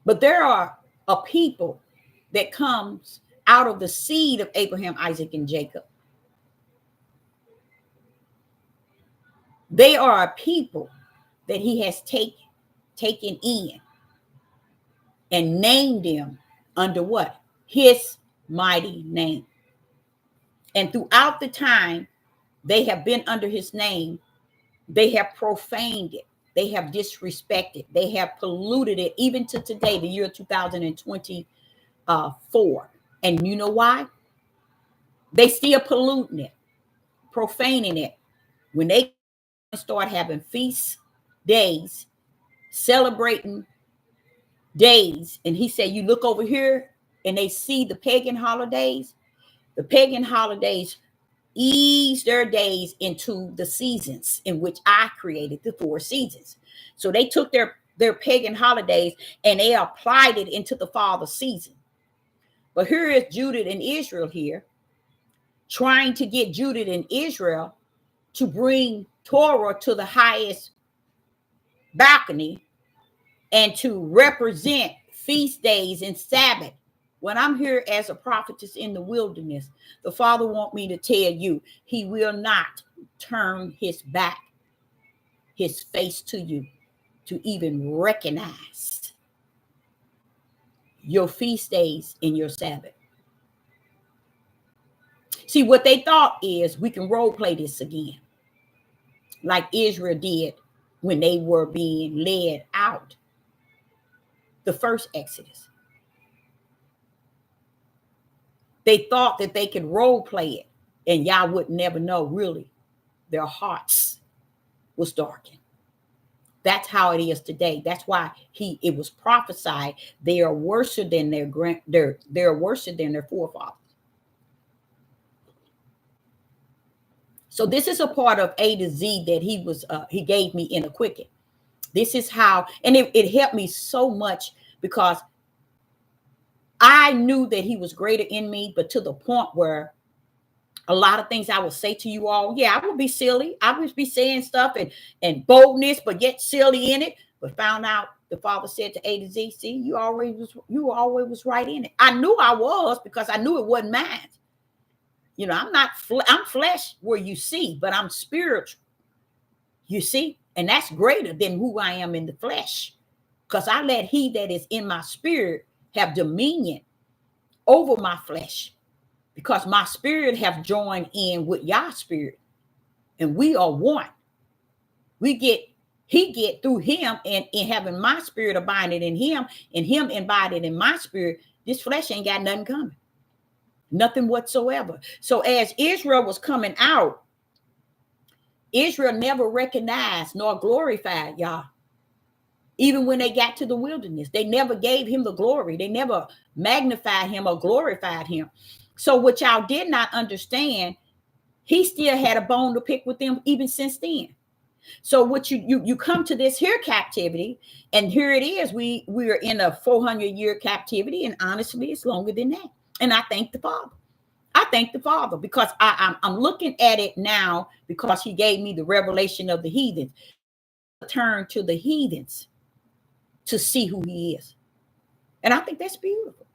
A: But there are a people that comes out of the seed of Abraham, Isaac, and Jacob. They are a people that he has taken in and named them under what? His mighty name. And throughout the time they have been under his name, they have profaned it. They have disrespected. They have polluted it, even to today, the year 2024. And you know why? They still polluting it, profaning it. When they start having feast days, celebrating days, and he said, you look over here and they see the pagan holidays ease their days into the seasons in which I created the 4 seasons. So they took their pagan holidays and they applied it into the Father season. But here is Judah and Israel here, trying to get Judah and Israel to bring Torah to the highest balcony and to represent feast days and Sabbath. When I'm here as a prophetess in the wilderness, the Father wants me to tell you, he will not turn his back, his face to you, to even recognize your feast days and your Sabbath. See, what they thought is we can role play this again, like Israel did when they were being led out, the first Exodus. They thought that they could role play it and y'all would never know really their hearts was darkened. That's how it is today. That's why it was prophesied they are worse than they're worse than their forefathers. So this is a part of A to Z that he gave me in a quicken. This is how, and it helped me so much because I knew that he was greater in me, but to the point where a lot of things I would say to you all, yeah, I would be silly. I would be saying stuff and boldness, but yet silly in it. But found out the Father said to A to Z, see, you always was right in it. I knew I was because I knew it wasn't mine. You know, I'm flesh where you see, but I'm spiritual. You see, and that's greater than who I am in the flesh, because I let he that is in my spirit have dominion over my flesh. Because my spirit have joined in with your spirit, and we are one. He get through him, and in having my spirit abiding in him, and him embodied in my spirit. This flesh ain't got nothing coming, nothing whatsoever. So as Israel was coming out, Israel never recognized nor glorified Yah. Even when they got to the wilderness, they never gave him the glory. They never magnified him or glorified him. So what y'all did not understand, he still had a bone to pick with them even since then. So what you come to this here captivity, and here it is. We are in a 400-year captivity, and honestly, it's longer than that. And I thank the Father. I thank the Father because I'm looking at it now because he gave me the revelation of the heathens. Turn to the heathens to see who he is. And I think that's beautiful.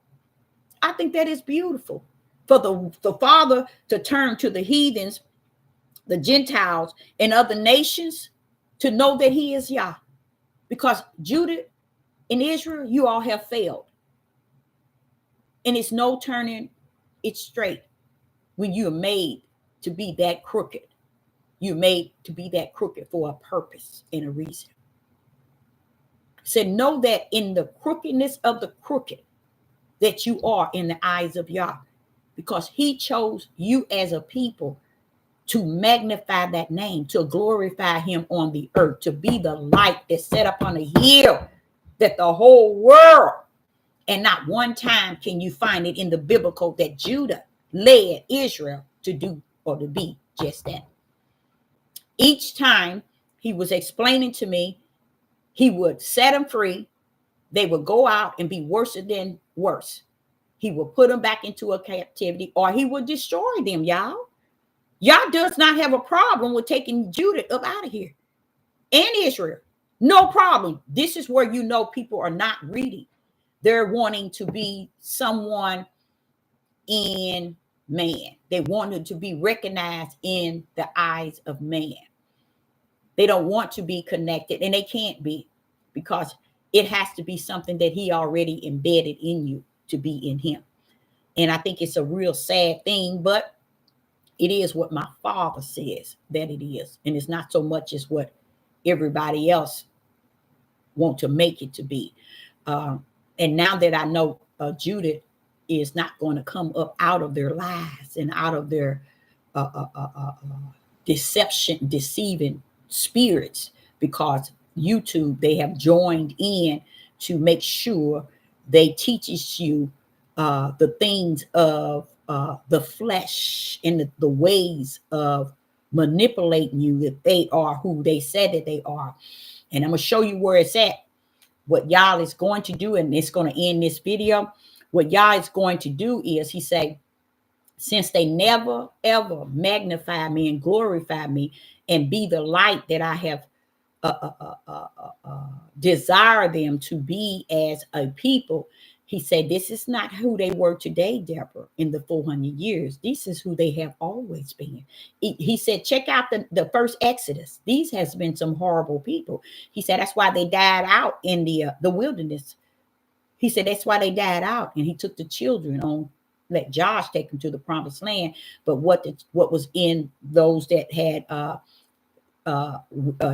A: I think that is beautiful. For the Father to turn to the heathens, the Gentiles, and other nations to know that he is Yah. Because Judah and Israel, you all have failed. And it's no turning it straight when you're made to be that crooked. You're made to be that crooked for a purpose and a reason. So know that in the crookedness of the crooked, that you are in the eyes of Yah, because he chose you as a people to magnify that name, to glorify him on the earth, to be the light that's set up on a hill that the whole world, and not one time can you find it in the biblical that Judah led Israel to do or to be just that. Each time he was explaining to me, he would set them free. They would go out and be worse than worse. He will put them back into a captivity, or he will destroy them, y'all. Yah does not have a problem with taking Judah up out of here and Israel. No problem. This is where you know people are not reading. They're wanting to be someone in man. They wanted to be recognized in the eyes of man. They don't want to be connected, and they can't be, because it has to be something that he already embedded in you to be in him. And I think it's a real sad thing, but it is what my Father says that it is. And it's not so much as what everybody else want to make it to be. And now that I know Judah is not going to come up out of their lies and out of their deceiving spirits, because YouTube, they have joined in to make sure they teaches you the things of the flesh and the ways of manipulating you, that they are who they said that they are. And I'm going to show you where it's at, what y'all is going to do, and it's going to end this video. What y'all is going to do is, he said, since they never ever magnify me and glorify me and be the light that I have desire them to be as a people, he said, this is not who they were today, Deborah, in the 400 years. This is who they have always been. He said, check out the first Exodus. These has been some horrible people. He said, that's why they died out in the wilderness. He said, that's why they died out. And he took the children on, let Josh take them to the promised land. But what was in those that had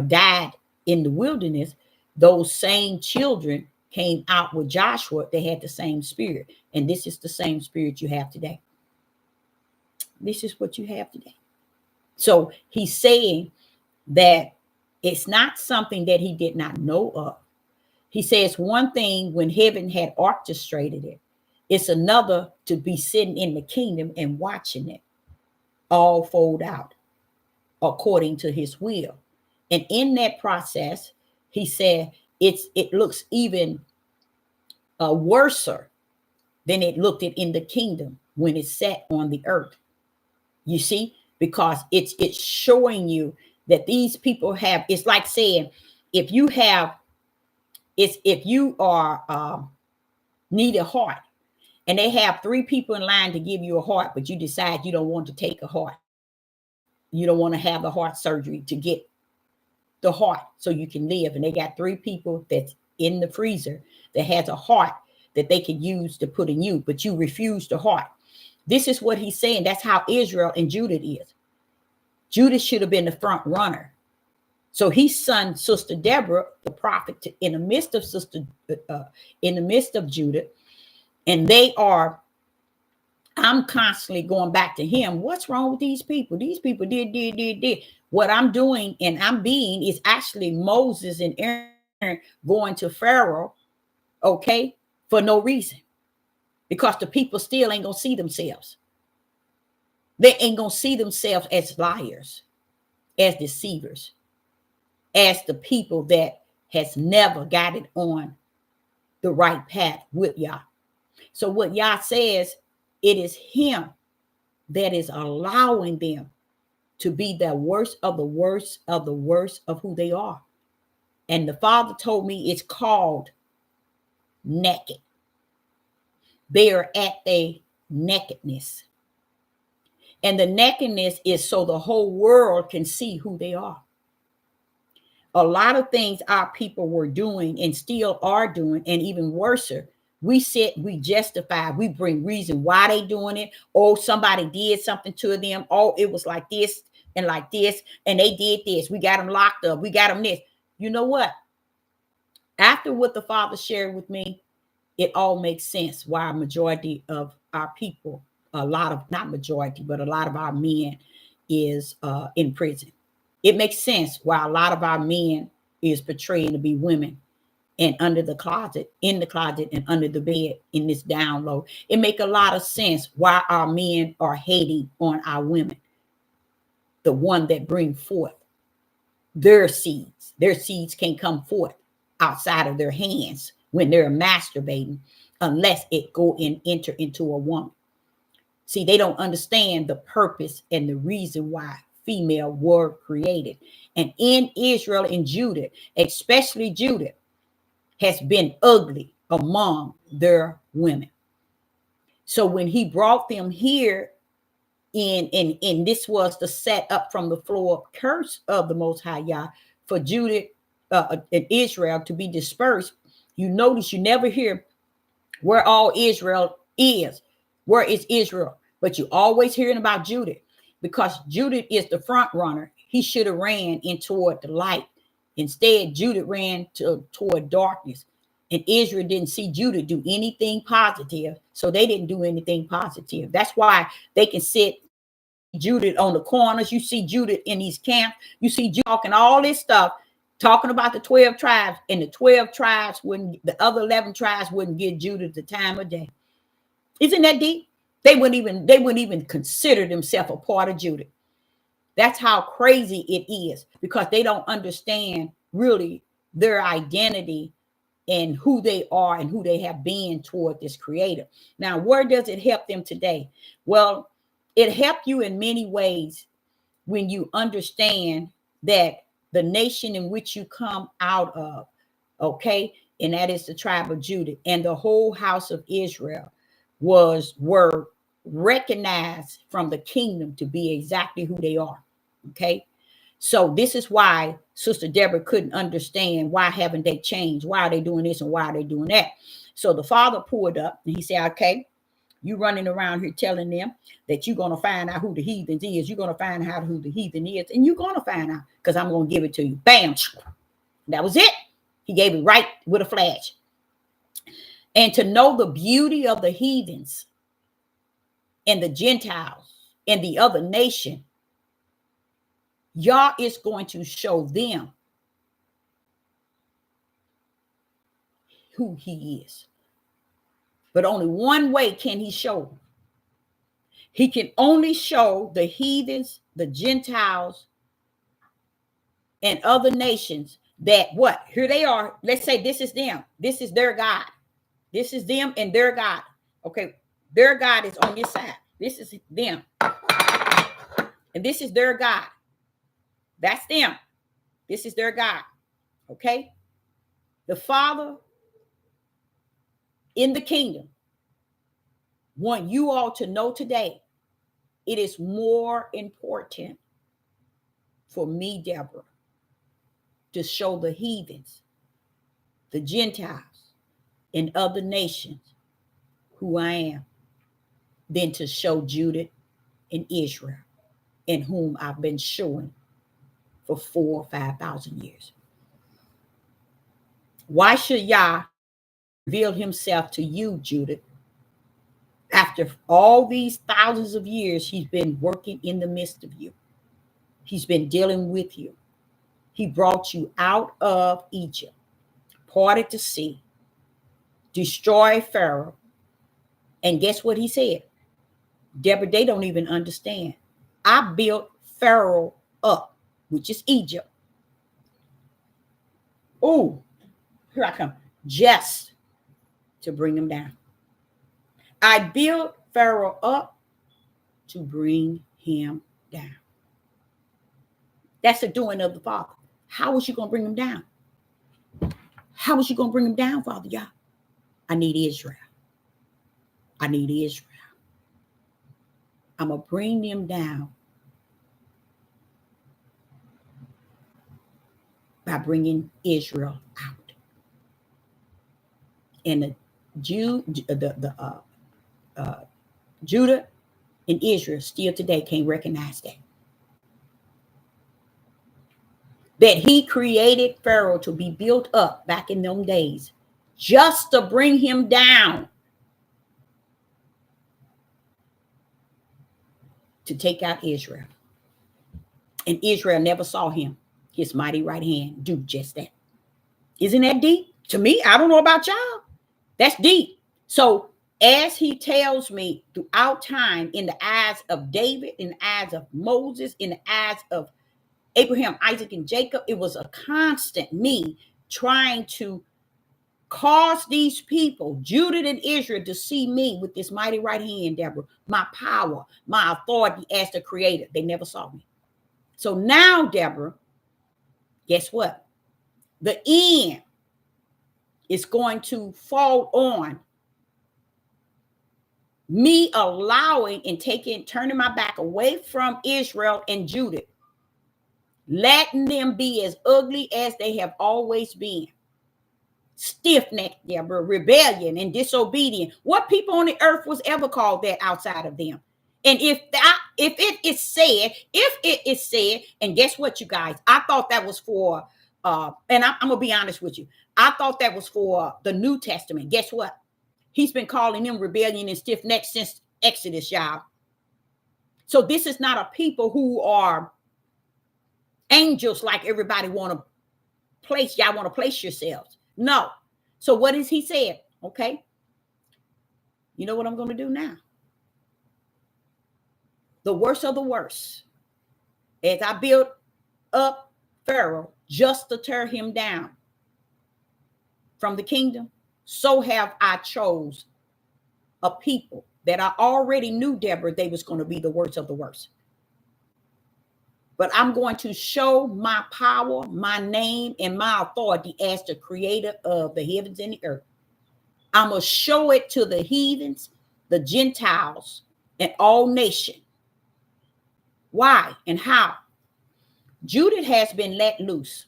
A: died in the wilderness, those same children came out with Joshua. They had the same spirit, and this is the same spirit you have today. This is what you have today. So he's saying that It's not something that he did not know of. He says one thing when heaven had orchestrated it, it's another to be sitting in the kingdom and watching it all fold out according to his will. And in that process, he said it looks even worser than it looked at in the kingdom when it sat on the earth. You see, because it's showing you that these people have, it's like saying, if you have, it's if you are need a heart and they have 3 people in line to give you a heart, but you decide you don't want to take a heart. You don't want to have the heart surgery to get the heart so you can live. And they got 3 people that's in the freezer that has a heart that they can use to put in you, but you refuse the heart. This is what he's saying. That's how Israel and Judah is. Judah should have been the front runner. So his son, Sister Deborah, the prophet, in the midst of Judah, and they are. I'm constantly going back to him. What's wrong with these people? These people did. What I'm doing and I'm being is actually Moses and Aaron going to Pharaoh, okay, for no reason, because the people still ain't gonna see themselves. They ain't gonna see themselves as liars, as deceivers, as the people that has never got it on the right path with Yah. So what Yah says, it is him that is allowing them to be the worst of the worst of the worst of who they are. And the Father told me it's called naked. They are at their nakedness. And the nakedness is so the whole world can see who they are. A lot of things our people were doing and still are doing, and even worse, we justify, we bring reason why they doing it. Oh, somebody did something to them. Oh, it was like this and like this, and they did this. We got them locked up. We got them this. You know what? After what the Father shared with me, it all makes sense why a majority of our people, not majority, but a lot of our men is in prison. It makes sense why a lot of our men is portraying to be women and under the closet, in the closet and under the bed in this down low. It make a lot of sense why our men are hating on our women, the one that bring forth their seeds. Their seeds can't come forth outside of their hands when they're masturbating unless it go and enter into a woman. See, they don't understand the purpose and the reason why female were created. And in Israel and Judah, especially Judah, has been ugly among their women. So when he brought them here in this was the set up from the floor of curse of the Most High Yah for Judah and Israel to be dispersed. You notice you never hear where all Israel is. Where is Israel? But you always hearing about Judah, because Judah is the front runner. He should have ran in toward the light. Instead, Judah ran toward darkness. And Israel didn't see Judah do anything positive. So they didn't do anything positive. That's why they can sit Judah on the corners. You see Judah in these camps. You see Judah talking all this stuff, talking about the 12 tribes. And the 12 tribes the other 11 tribes wouldn't give Judah the time of day. Isn't that deep? They wouldn't even consider themselves a part of Judah. That's how crazy it is, because they don't understand really their identity and who they are and who they have been toward this creator. Now, where does it help them today? Well, it helped you in many ways when you understand that the nation in which you come out of, okay, and that is the tribe of Judah, and the whole house of Israel were recognized from the kingdom to be exactly who they are. Okay. So this is why Sister Deborah couldn't understand, why haven't they changed? Why are they doing this and why are they doing that? So the Father pulled up and he said, okay, you running around here telling them that you're going to find out who the heathen is. You're going to find out who the heathen is, and you're going to find out, because I'm going to give it to you. Bam. That was it. He gave it right with a flash. And to know the beauty of the heathens and the Gentiles and the other nation, Yah is going to show them who he is. But only one way can he show. He can only show the heathens, the Gentiles, and other nations that what? Here they are. Let's say this is them. This is their God. This is them and their God. Okay, their God is on this side. This is them. And this is their God. That's them. This is their God. Okay? The Father in the kingdom want you all to know today, it is more important for me, Deborah, to show the heathens, the Gentiles, and other nations who I am than to show Judah and Israel, in whom I've been showing for 4,000 or 5,000 years. Why should Yah reveal himself to you, Judah? After all these thousands of years, he's been working in the midst of you. He's been dealing with you. He brought you out of Egypt, parted the sea, destroyed Pharaoh. And guess what he said? Deborah, they don't even understand. I built Pharaoh up, which is Egypt. Oh, here I come. Just to bring him down. I built Pharaoh up to bring him down. That's the doing of the Father. How was you going to bring him down? How was you going to bring him down, Father Yah? I need Israel. I need Israel. I'm going to bring them down by bringing Israel out. And the Judah and Israel still today can't recognize that. That he created Pharaoh to be built up back in them days just to bring him down, to take out Israel. And Israel never saw him, his mighty right hand, do just that. Isn't that deep? To me, I don't know about y'all. That's deep. So as he tells me throughout time, in the eyes of David, in the eyes of Moses, in the eyes of Abraham, Isaac, and Jacob, it was a constant me trying to cause these people, Judah and Israel, to see me with this mighty right hand, Deborah, my power, my authority as the creator. They never saw me. So now, Deborah, guess what? The end is going to fall on me allowing and turning my back away from Israel and Judah, letting them be as ugly as they have always been. Stiff-necked, Deborah, rebellion and disobedient. What people on the earth was ever called that outside of them? And if it is said, and guess what, you guys? I thought that was for, and I'm going to be honest with you. I thought that was for the New Testament. Guess what? He's been calling them rebellion and stiff-necked since Exodus, y'all. So this is not a people who are angels like everybody want to place. Y'all want to place yourselves. No. So what is he said? Okay. You know what I'm going to do now? The worst of the worst. As I built up Pharaoh just to tear him down from the kingdom, so have I chose a people that I already knew, Deborah, they was going to be the worst of the worst. But I'm going to show my power, my name, and my authority as the creator of the heavens and the earth. I'm going to show it to the heathens, the Gentiles, and all nations. Why and how? Judah has been let loose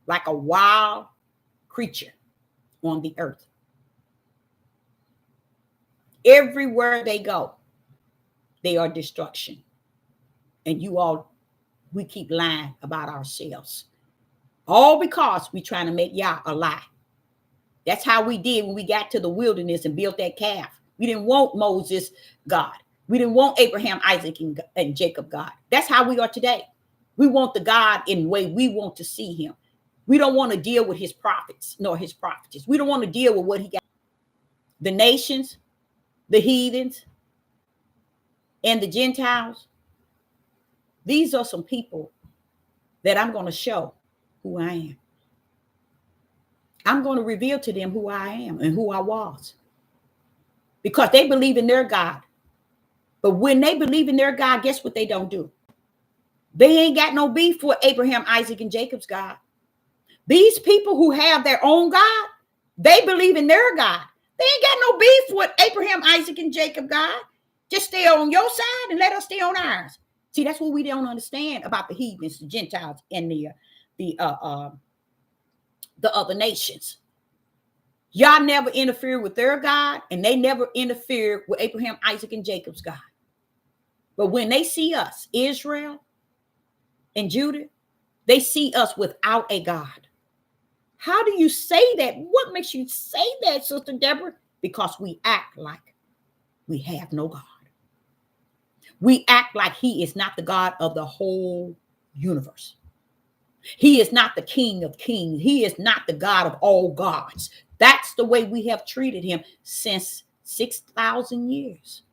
A: like a wild creature on the earth. Everywhere they go, they are destruction. And we keep lying about ourselves. All because we're trying to make Yah a lie. That's how we did when we got to the wilderness and built that calf. We didn't want Moses God. We didn't want Abraham, Isaac, and Jacob God. That's how we are today. We want the God in the way we want to see him. We don't want to deal with his prophets nor his prophetess. We don't want to deal with what he got. The nations, the heathens, and the Gentiles. These are some people that I'm going to show who I am. I'm going to reveal to them who I am and who I was. Because they believe in their God. But when they believe in their God, guess what they don't do? They ain't got no beef with Abraham, Isaac, and Jacob's God. These people who have their own God, they believe in their God. They ain't got no beef with Abraham, Isaac, and Jacob God. Just stay on your side and let us stay on ours. See, that's what we don't understand about the heathens, the Gentiles, and the other nations. Y'all never interfered with their God, and they never interfered with Abraham, Isaac, and Jacob's God. But when they see us, Israel and Judah, they see us without a God. How do you say that? What makes you say that, Sister Deborah? Because we act like we have no God. We act like he is not the God of the whole universe. He is not the King of kings. He is not the God of all gods. That's the way we have treated him since 6,000 years.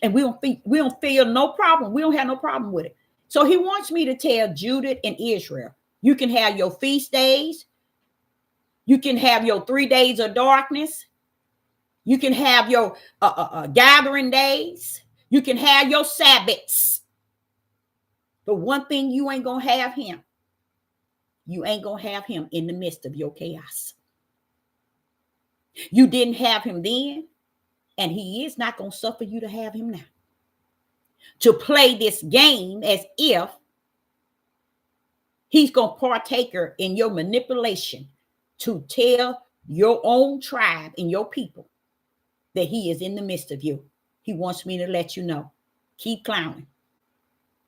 A: And we don't feel no problem. We don't have no problem with it. So he wants me to tell Judah and Israel, you can have your feast days. You can have your 3 days of darkness. You can have your gathering days. You can have your Sabbaths. But one thing you ain't going to have him. You ain't going to have him in the midst of your chaos. You didn't have him then, and he is not going to suffer you to have him now. To play this game as if he's going to partaker in your manipulation to tell your own tribe and your people that he is in the midst of you. He wants me to let you know. Keep clowning.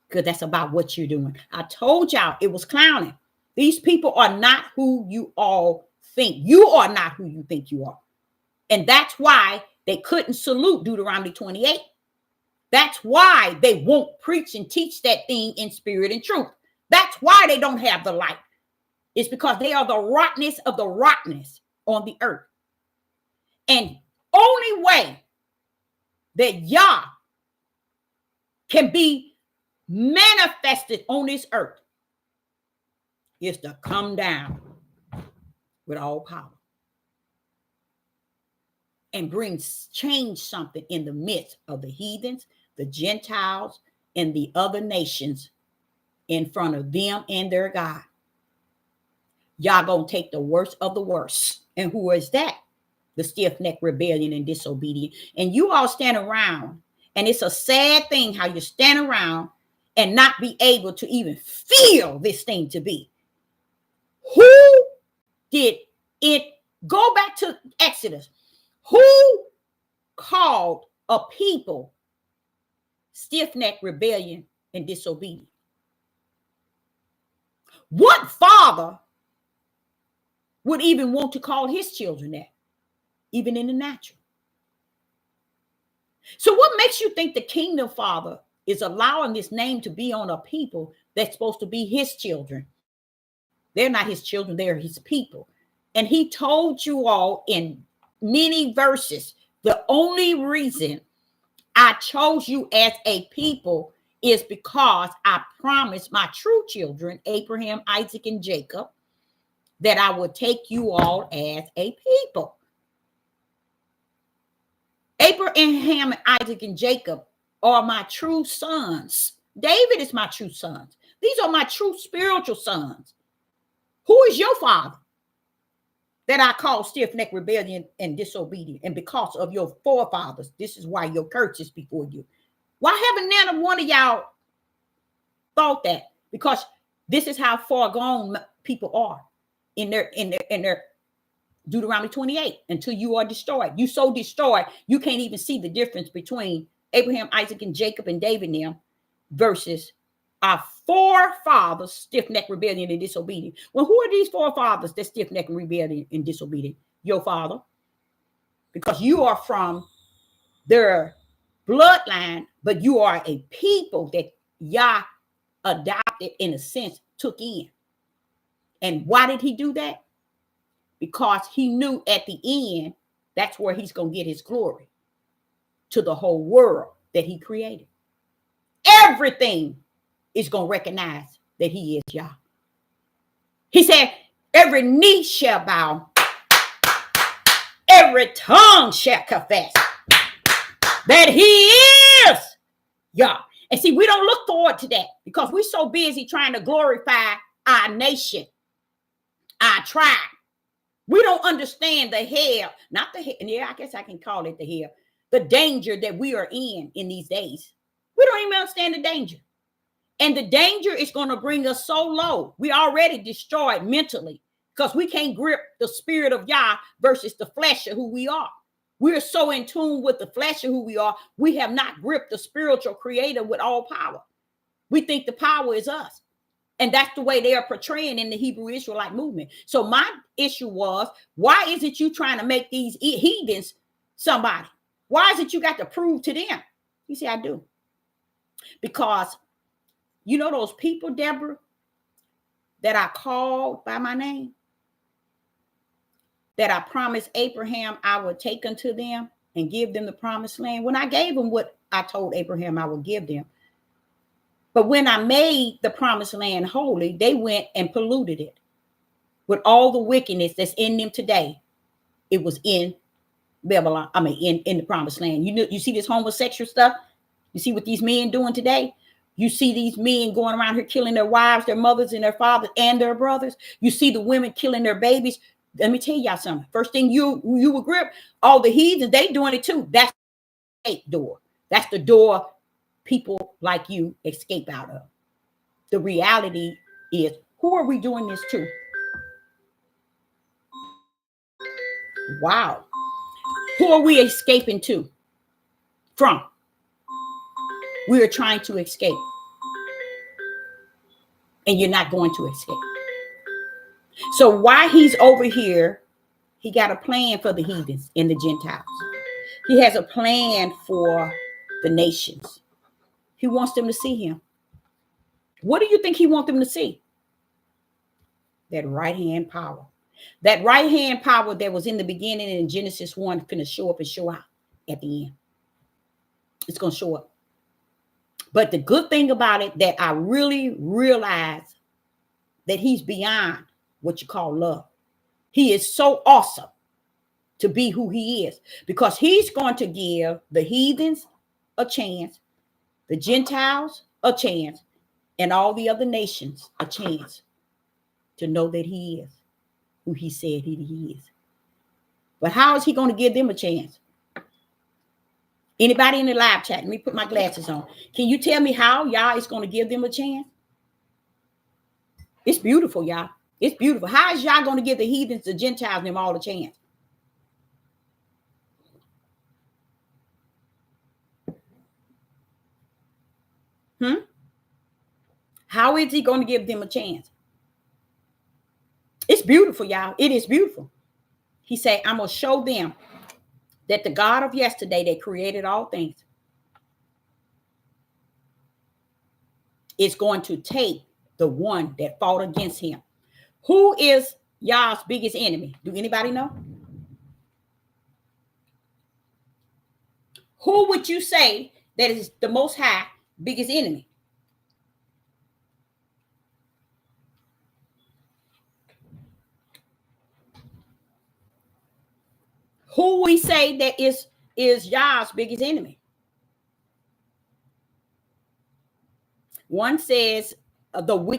A: Because that's about what you're doing. I told y'all it was clowning. These people are not who you all think. You are not who you think you are. And that's why they couldn't salute Deuteronomy 28. That's why they won't preach and teach that thing in spirit and truth. That's why they don't have the light. It's because they are the rottenness of the rottenness on the earth. And only way that Yah can be manifested on this earth is to come down with all power and change something in the midst of the heathens, the Gentiles, and the other nations in front of them and their God. Y'all gonna take the worst of the worst. And who is that? The stiff-necked rebellion and disobedient. And you all stand around, and it's a sad thing how you stand around and not be able to even feel this thing to be. Who did it? Go back to Exodus. Who called a people stiff-necked rebellion and disobedient? What father would even want to call his children that, even in the natural? So what makes you think the kingdom father is allowing this name to be on a people that's supposed to be his children? They're not his children, they're his people. And he told you all in many verses, the only reason I chose you as a people is because I promised my true children, Abraham, Isaac, and Jacob, that I would take you all as a people. Abraham, Isaac, and Jacob are my true sons. David is my true sons. These are my true spiritual sons. Who is your father that I call stiff-necked rebellion and disobedient? And because of your forefathers, this is why your curse is before you. Why haven't none of one of y'all thought that? Because this is how far gone people are in their Deuteronomy 28, until you are destroyed. You so destroyed, you can't even see the difference between Abraham, Isaac, and Jacob and David and them versus our forefathers, stiff-necked rebellion and disobedient. Well, who are these forefathers that stiff-necked rebellion and disobedient? Your father. Because you are from their bloodline, but you are a people that Yah adopted, in a sense, took in. And why did he do that? Because he knew at the end, that's where he's going to get his glory to the whole world that he created. Everything is going to recognize that he is Yah. He said, every knee shall bow, every tongue shall confess that he is Yah. And see, we don't look forward to that because we're so busy trying to glorify our nation, our tribe. We don't understand the hell, not the hell, yeah, I guess I can call it the hell, the danger that we are in these days. We don't even understand the danger. And the danger is going to bring us so low. We already destroyed mentally because we can't grip the spirit of Yah versus the flesh of who we are. We're so in tune with the flesh of who we are. We have not gripped the spiritual creator with all power. We think the power is us. And that's the way they are portraying in the Hebrew Israelite movement. So my issue was, why is it you trying to make these heathens somebody? Why is it you got to prove to them? You see, I do. Because you know those people, Deborah, that I called by my name, that I promised Abraham I would take unto them and give them the promised land. When I gave them what I told Abraham I would give them. But when I made the promised land holy, they went and polluted it with all the wickedness that's in them today. It was in Babylon. I mean, in the promised land. You see this homosexual stuff? You see what these men doing today? You see these men going around here killing their wives, their mothers, and their fathers, and their brothers. You see the women killing their babies. Let me tell y'all something. First thing you will grip, all the heathens, they doing it too. That's the escape door. That's the door people like you escape out of. The reality is, who are we doing this to? Wow. Who are we escaping to? From? We are trying to escape. And you're not going to escape. So while he's over here, he got a plan for the heathens and the Gentiles. He has a plan for the nations. He wants them to see him. What do you think he wants them to see? That right hand power. That right hand power that was in the beginning in Genesis 1 is going to show up and show out at the end. It's going to show up. But the good thing about it that I really realize that he's beyond what you call love. He is so awesome to be who he is because he's going to give the heathens a chance, the Gentiles a chance, and all the other nations a chance to know that he is who he said he is. But how is he going to give them a chance? Anybody in the live chat? Let me put my glasses on. Can you tell me how Yah is going to give them a chance? It's beautiful, y'all. It's beautiful. How is Yah going to give the heathens, the Gentiles, them all a chance? How is he going to give them a chance? It's beautiful, y'all. It is beautiful. He said, I'm going to show them that the God of yesterday that created all things is going to take the one that fought against him. Who is Yah's biggest enemy? Do anybody know? Who would you say that is the Most High biggest enemy? Who we say that is Yah's biggest enemy? One says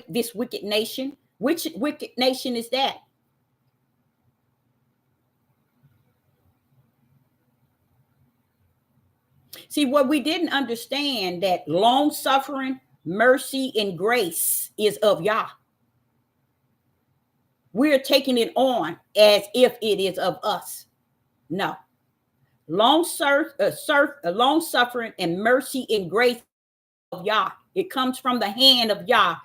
A: this wicked nation. Which wicked nation is that? See, what we didn't understand that long suffering, mercy, and grace is of Yah. We're taking it on as if it is of us. No. Long suffering and mercy and grace of Yah. It comes from the hand of Yah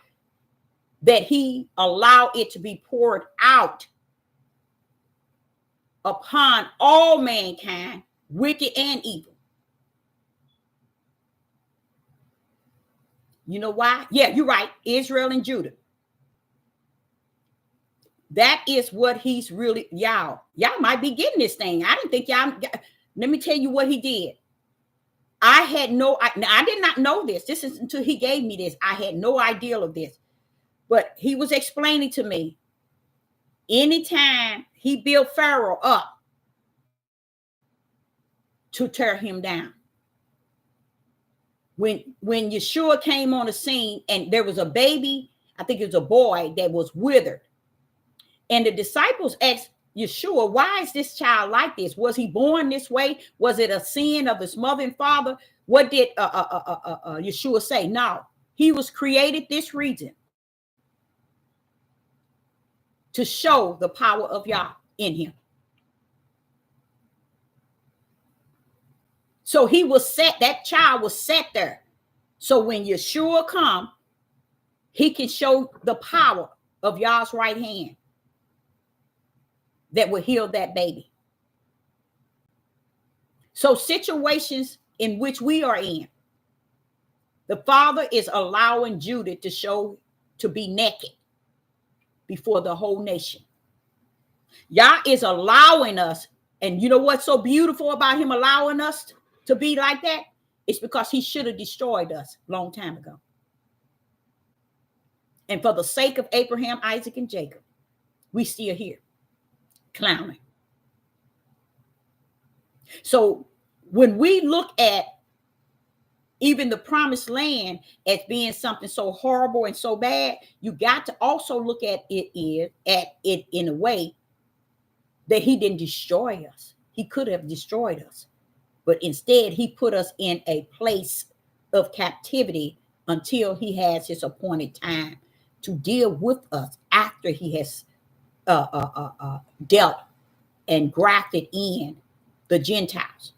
A: that he allowed it to be poured out upon all mankind, wicked and evil. You know why? Yeah, you're right. Israel and Judah. That is what he's really, y'all might be getting this thing. I didn't think y'all, let me tell you what he did. I did not know this. This is until he gave me this. I had no idea of this. But he was explaining to me, anytime he built Pharaoh up to tear him down. When Yeshua came on the scene and there was a baby, I think it was a boy that was withered. And the disciples asked Yeshua, why is this child like this? Was he born this way? Was it a sin of his mother and father? What did Yeshua say? No, he was created this reason, to show the power of Yah in him. So he was set, that child was set there. So when Yeshua come, he can show the power of Yah's right hand that will heal that baby. So situations in which we are in, the Father is allowing Judah to be naked before the whole nation. Yah is allowing us, and you know what's so beautiful about him allowing us to be like that? It's because he should have destroyed us a long time ago. And for the sake of Abraham, Isaac, and Jacob, we still here clowning. So when we look at even the promised land as being something so horrible and so bad, you got to also look at it in a way that he didn't destroy us. He could have destroyed us, but instead he put us in a place of captivity until he has his appointed time to deal with us after he has dealt and grafted in the Gentiles.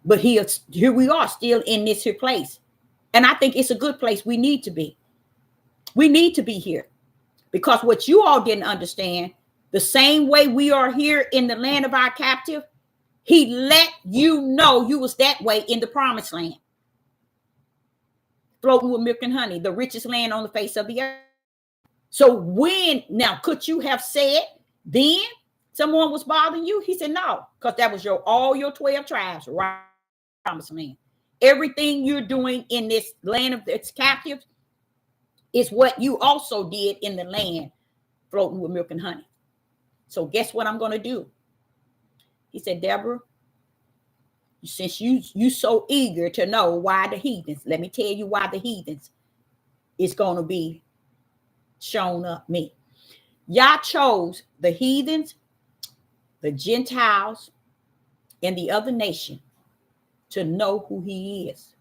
A: But here we are still in this here place. And I think it's a good place we need to be. We need to be here. Because what you all didn't understand, the same way we are here in the land of our captive, he let you know you was that way in the promised land. Floating with milk and honey, the richest land on the face of the earth. So now could you have said then someone was bothering you? He said no, because that was all your 12 tribes, right? Promised land. Everything you're doing in this land of its captives is what you also did in the land floating with milk and honey. So guess what I'm going to do? He said, Deborah, since you so eager to know why the heathens, let me tell you why the heathens is going to be shown up me. Yah chose the heathens, the Gentiles, and the other nation to know who he is.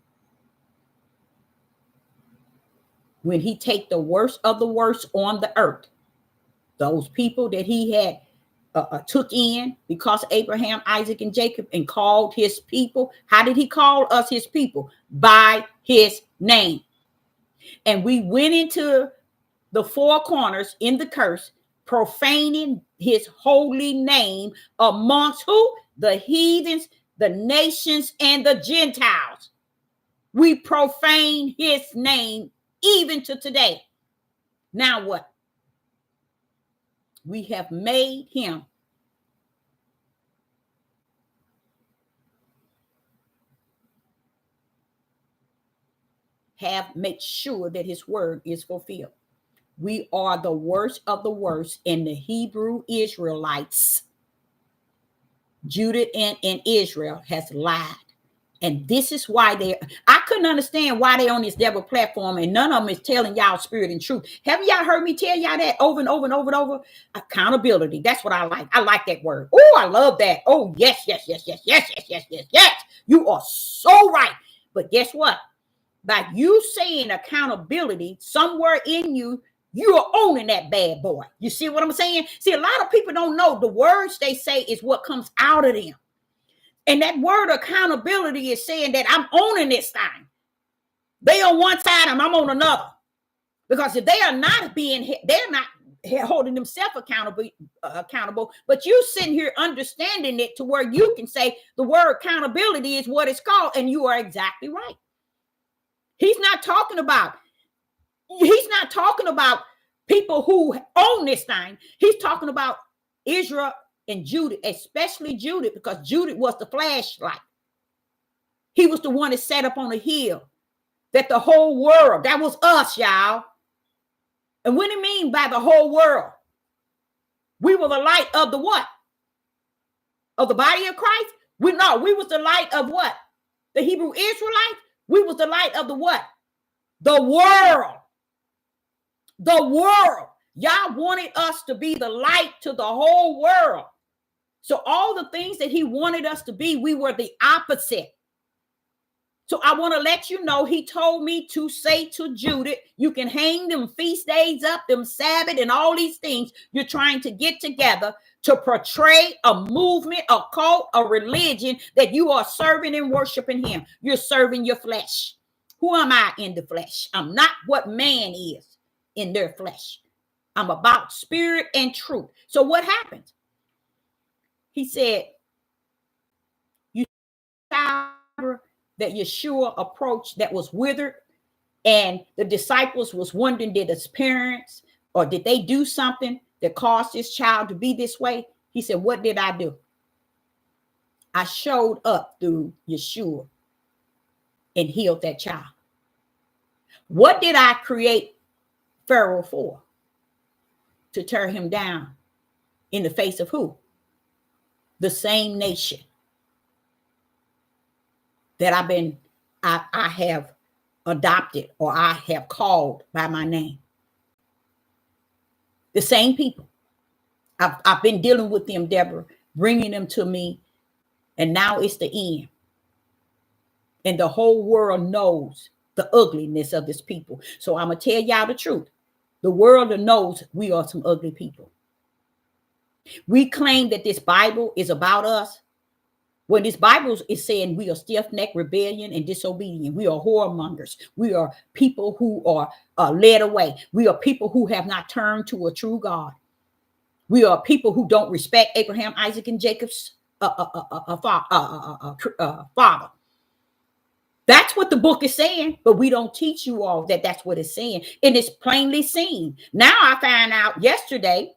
A: When he take the worst of the worst on the earth, those people that he had took in because Abraham, Isaac, and Jacob, and called his people. How did he call us his people? By his name. And we went into the four corners in the curse, profaning his holy name amongst who? The heathens, the nations, and the Gentiles. We profane his name even to today. Now what? We have made him make sure that his word is fulfilled. We are the worst of the worst, and the Hebrew Israelites, Judah and Israel, has lied. And this is why I couldn't understand why they on this devil platform and none of them is telling y'all spirit and truth. Haven't y'all heard me tell y'all that over and over and over and over? Accountability. That's what I like. I like that word. Oh, I love that. Oh, yes. You are so right. But guess what? By you saying accountability, somewhere in you, you are owning that bad boy. You see what I'm saying? See, a lot of people don't know the words they say is what comes out of them. And that word accountability is saying that I'm owning this thing. They on one side and I'm on another. Because if they are not they're not holding themselves accountable, but you sitting here understanding it to where you can say the word accountability is what it's called, and you are exactly right. He's not talking about people who own this thing. He's talking about Israel and Judah, especially Judah, because Judah was the flashlight. He was the one that sat up on a hill that the whole world, that was us, y'all. And what do you mean by the whole world? We were the light of the what? Of the body of Christ? We was the light of what? The Hebrew Israelites? We was the light of the what? The world. The world. Y'all wanted us to be the light to the whole world. So all the things that he wanted us to be, we were the opposite. So I want to let you know, he told me to say to Judith, you can hang them feast days up, them Sabbath and all these things you're trying to get together to portray a movement, a cult, a religion that you are serving and worshiping him. You're serving your flesh. Who am I in the flesh? I'm not what man is in their flesh. I'm about spirit and truth. So what happened? He said, you that Yeshua approached that was withered, and the disciples was wondering, did his parents or did they do something that caused this child to be this way? He said, what did I do? I showed up through Yeshua and healed that child. What did I create Pharaoh for? To tear him down in the face of who? The same nation that I have adopted or I have called by my name. The same people. I've been dealing with them, Deborah, bringing them to me, and now it's the end. And the whole world knows the ugliness of this people. So I'm going to tell y'all the truth. The world knows we are some ugly people. We claim that this Bible is about us. When this Bible is saying we are stiff-necked, rebellion, and disobedient. We are whoremongers. We are people who are led away. We are people who have not turned to a true God. We are people who don't respect Abraham, Isaac, and Jacob's father. That's what the book is saying, but we don't teach you all that that's what it's saying. And it's plainly seen. Now I found out yesterday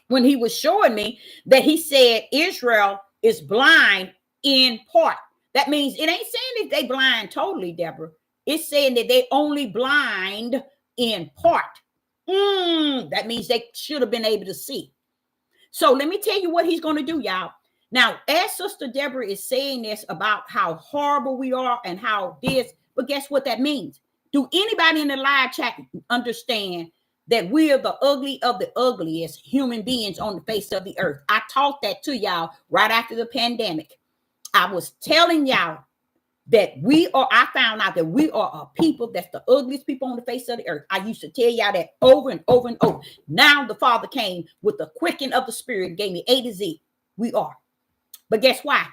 A: when he was showing me that he said Israel is blind in part. That means it ain't saying that they blind totally, Deborah. It's saying that they only blind in part. That means they should have been able to see. So let me tell you what he's going to do, y'all. Now, as Sister Deborah is saying this about how horrible we are and how this, but guess what that means? Do anybody in the live chat understand that we are the ugly of the ugliest human beings on the face of the earth? I taught that to y'all right after the pandemic. I was telling y'all that I found out that we are a people that's the ugliest people on the face of the earth. I used to tell y'all that over and over and over. Now the Father came with the quickening of the Spirit, gave me A to Z. We are. But guess why?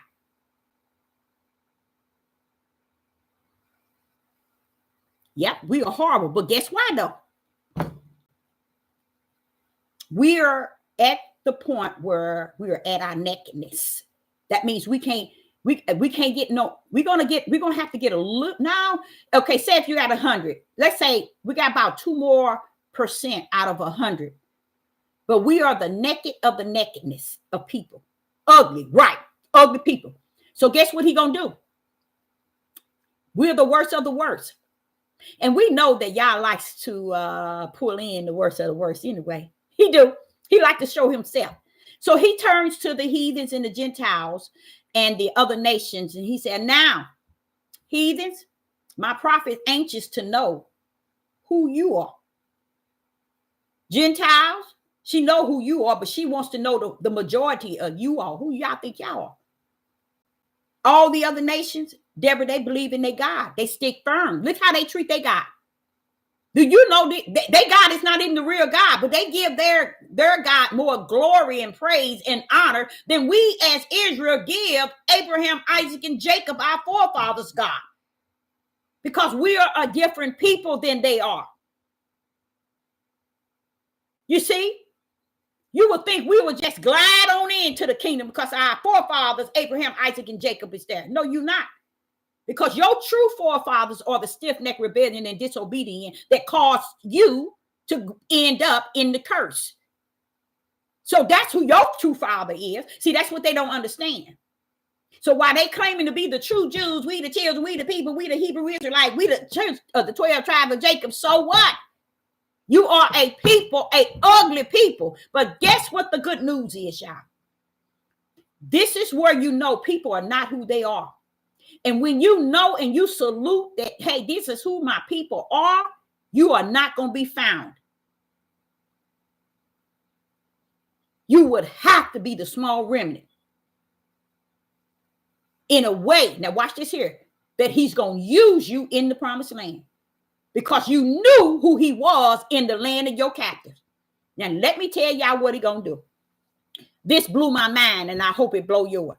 A: Yep, we are horrible. But guess why though? We are at the point where we are at our nakedness. That means we can't get no, we're gonna have to get a little now. Okay, say if you got 100, let's say we got about 2% more out of 100. But we are the naked of the nakedness of people. Ugly, right? Ugly people. So guess what he gonna do? We're the worst of the worst. And we know that Yah likes to pull in the worst of the worst anyway. He do. He like to show himself. So he turns to the heathens and the Gentiles and the other nations. And he said, now, heathens, my prophet is anxious to know who you are. Gentiles, she know who you are, but she wants to know the majority of you all. Who y'all think y'all are? All the other nations, Deborah, they believe in their God. They stick firm. Look how they treat their God. Do you know their God is not even the real God, but they give their God more glory and praise and honor than we as Israel give Abraham, Isaac, and Jacob, our forefathers' God. Because we are a different people than they are. You see? You would think we would just glide on into the kingdom because our forefathers, Abraham, Isaac, and Jacob, is there. No, you're not. Because your true forefathers are the stiff-necked rebellion and disobedient that caused you to end up in the curse. So that's who your true father is. See, that's what they don't understand. So while they claiming to be the true Jews, we the children, we the people, we the Hebrew Israelites, we the church of the 12 tribes of Jacob, so what? You are a people, a ugly people. But guess what the good news is, y'all? This is where you know people are not who they are. And when you know and you salute that, hey, this is who my people are, you are not going to be found. You would have to be the small remnant. In a way, now watch this here, that he's going to use you in the promised land because you knew who he was in the land of your captives. Now, let me tell y'all what he's going to do. This blew my mind, and I hope it blow yours.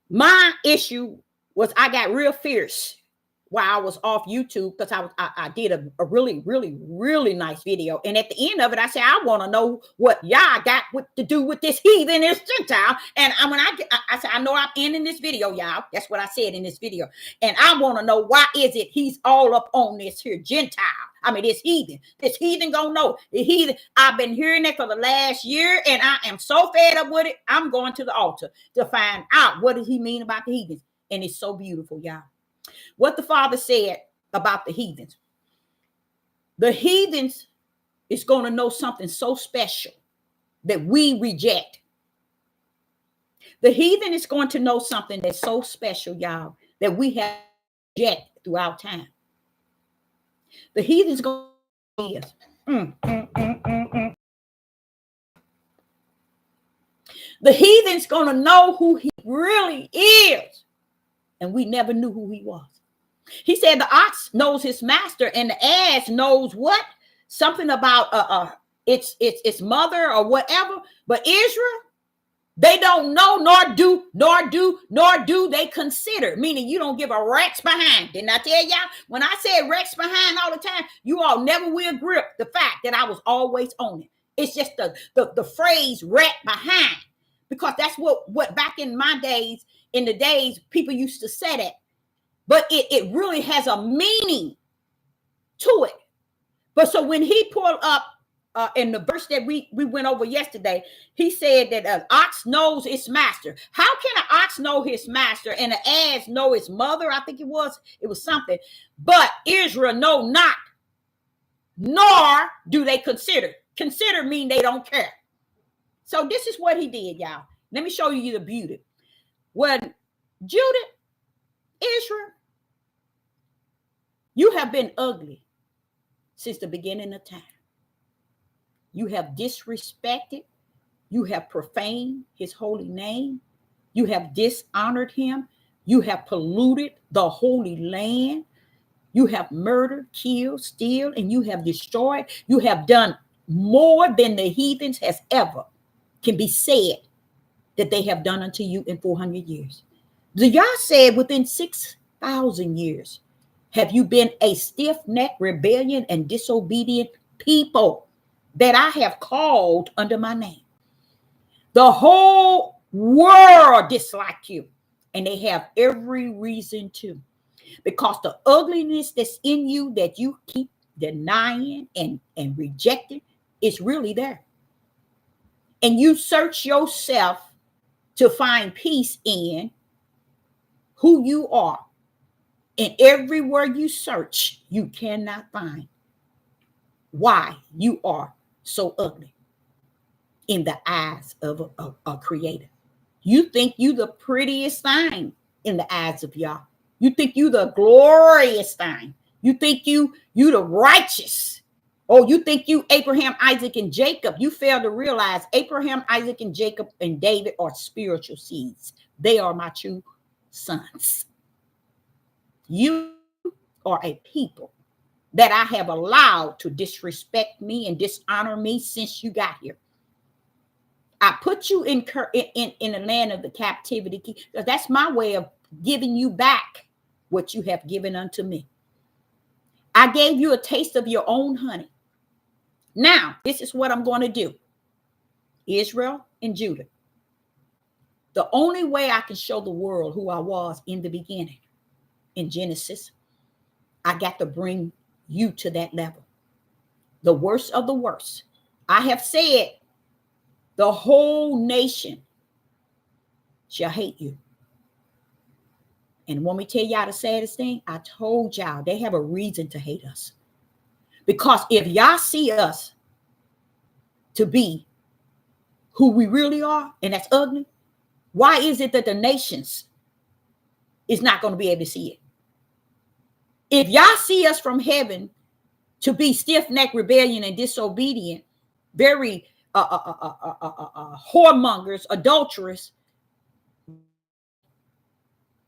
A: My issue was I got real fierce while I was off YouTube because I did a really, really, really nice video. And at the end of it, I said, I want to know what y'all got to do with this heathen, this Gentile. And I said, I know I'm ending this video, y'all. That's what I said in this video. And I want to know why is it he's all up on this here Gentile. I mean, this heathen gonna know. The heathen, I've been hearing that for the last year, and I am so fed up with it. I'm going to the altar to find out what does he mean about the heathens. And it's so beautiful, y'all. What the Father said about the heathens. The heathens is going to know something so special that we reject. The heathen is going to know something that's so special, y'all, that we have rejected throughout time. The heathen's going to The heathen's going to know who he really is. And we never knew who he was. He said the ox knows his master and the ass knows what? Something about its mother or whatever. But Israel, they don't know, nor do they consider. Meaning you don't give a rat's behind. Didn't I tell y'all? When I said rat's behind all the time, you all never will grip the fact that I was always on it. It's just the phrase rat behind. Because that's what back in my days, in the days, people used to say that. But it really has a meaning to it. But so when he pulled up in the verse that we went over yesterday, he said that an ox knows its master. How can an ox know his master and an ass know his mother? I think it was something. But Israel know not, nor do they consider. Consider mean they don't care. So this is what he did, y'all. Let me show you the beauty. When Judah, Israel, you have been ugly since the beginning of time. You have disrespected. You have profaned his holy name. You have dishonored him. You have polluted the holy land. You have murdered, killed, steal, and you have destroyed. You have done more than the heathens has ever can be said that they have done unto you in 400 years. The Yah said within 6,000 years, have you been a stiff-necked, rebellion, and disobedient people that I have called under my name? The whole world dislike you, and they have every reason to, because the ugliness that's in you that you keep denying and rejecting is really there. And you search yourself to find peace in who you are. And everywhere you search, you cannot find why you are so ugly in the eyes of a creator. You think you the prettiest thing in the eyes of Yah. You think you the glorious thing. You think you the righteous. Oh, you think you Abraham, Isaac, and Jacob. You fail to realize Abraham, Isaac, and Jacob and David are spiritual seeds. They are my true sons. You are a people that I have allowed to disrespect me and dishonor me since you got here. I put you in the land of the captivity. That's my way of giving you back what you have given unto me. I gave you a taste of your own honey. Now, this is what I'm going to do. Israel and Judah. The only way I can show the world who I was in the beginning, in Genesis, I got to bring you to that level. The worst of the worst. I have said the whole nation shall hate you. And when we tell y'all the saddest thing, I told y'all they have a reason to hate us. Because if y'all see us to be who we really are, and that's ugly, why is it that the nations is not going to be able to see it? If y'all see us from heaven to be stiff-necked, rebellion, and disobedient, very whoremongers, adulterers,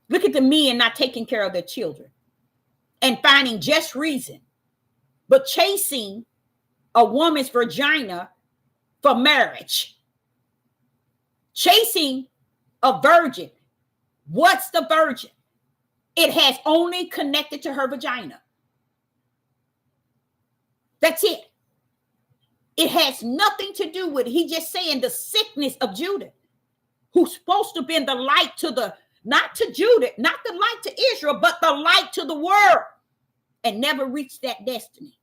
A: look at the men not taking care of their children and finding just reason, but chasing a woman's vagina for marriage, chasing a virgin. What's the virgin? It has only connected to her vagina. That's it. It has nothing to do with, he just saying the sickness of Judah, who's supposed to have been the light to the, not to Judah, not the light to Israel, but the light to the world, and never reached that destiny.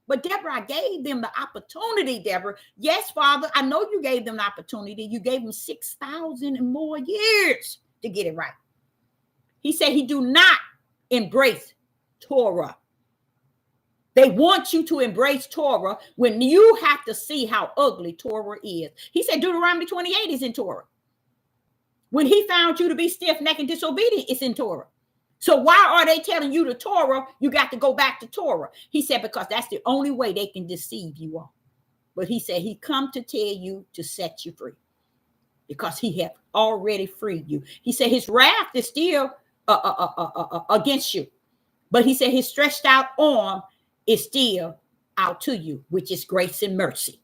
A: But Deborah, I gave them the opportunity, Deborah. Yes, Father, I know you gave them the opportunity. You gave them 6,000 and more years to get it right. He said he do not embrace Torah. They want you to embrace Torah when you have to see how ugly Torah is. He said Deuteronomy 28 is in Torah. When he found you to be stiff-necked and disobedient, it's in Torah. So why are they telling you the Torah? You got to go back to Torah. He said, because that's the only way they can deceive you all. But he said he come to tell you to set you free, because he have already freed you. He said his wrath is still against you. But he said his stretched out arm is still out to you, which is grace and mercy.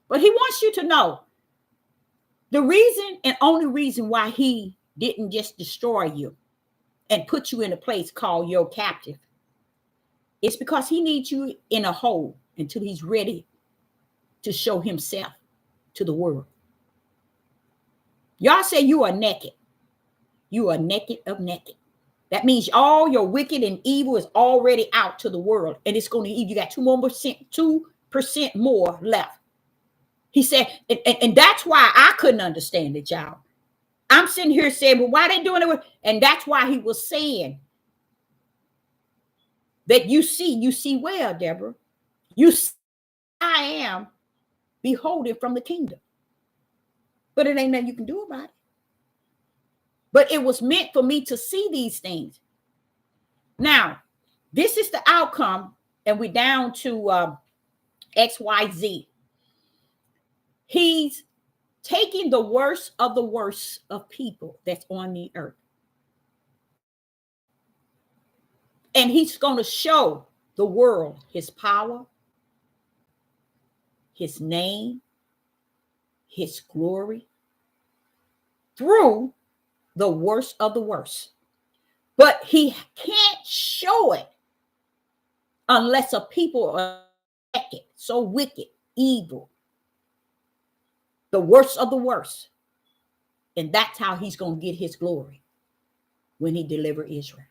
A: But he wants you to know the reason and only reason why he didn't just destroy you and put you in a place called your captive. It's because he needs you in a hole until he's ready to show himself to the world. Y'all say you are naked. You are naked of naked. That means all your wicked and evil is already out to the world. And it's going to, you got 2% more left. He said, and that's why I couldn't understand it, y'all. I'm sitting here saying, well, why they doing it? And that's why he was saying that you see well, Deborah. You see, I am beholding from the kingdom. But it ain't nothing you can do about it. But it was meant for me to see these things. Now, this is the outcome, and we're down to XYZ. He's taking the worst of the worst of people that's on the earth. And he's going to show the world his power, his name, his glory through the worst of the worst. But he can't show it unless a people are wicked, so wicked, evil, the worst of the worst. And that's how he's going to get his glory when he deliver Israel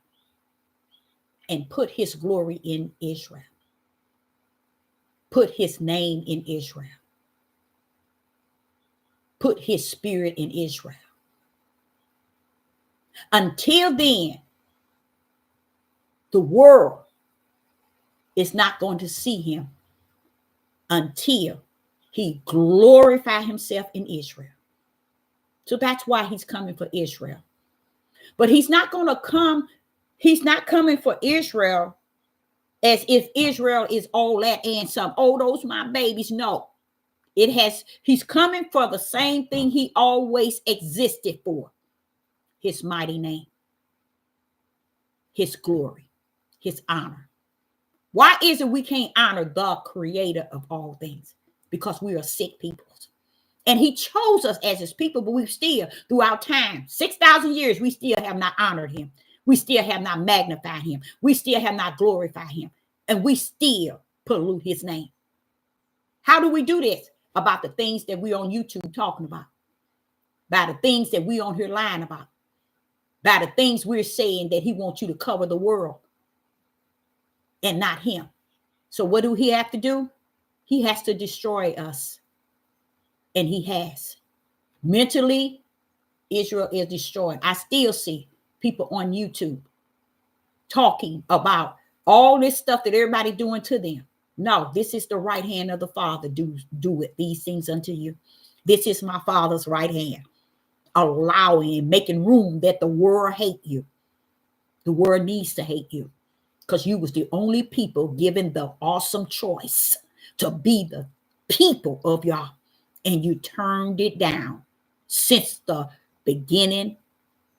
A: and put his glory in Israel, put his name in Israel, put his spirit in Israel. Until then, the world is not going to see him until he glorify himself in Israel. So that's why he's coming for Israel. But he's not going to come. He's not coming for Israel as if Israel is all that and some. Oh, those my babies. No, he's coming for the same thing he always existed for. His mighty name, his glory, his honor. Why is it we can't honor the creator of all things? Because we are sick people. And he chose us as his people, but we still, throughout time, 6,000 years, we still have not honored him. We still have not magnified him. We still have not glorified him. And we still pollute his name. How do we do this? About the things that we on YouTube talking about. By the things that we on here lying about. By the things we're saying that he wants you to cover the world and not him. So what do he have to do? He has to destroy us. And he has. Mentally, Israel is destroyed. I still see people on YouTube talking about all this stuff that everybody doing to them. No, this is the right hand of the Father. Do it, these things unto you. This is my Father's right hand, allowing and making room that the world hate you. The world needs to hate you because you was the only people given the awesome choice to be the people of y'all, and you turned it down since the beginning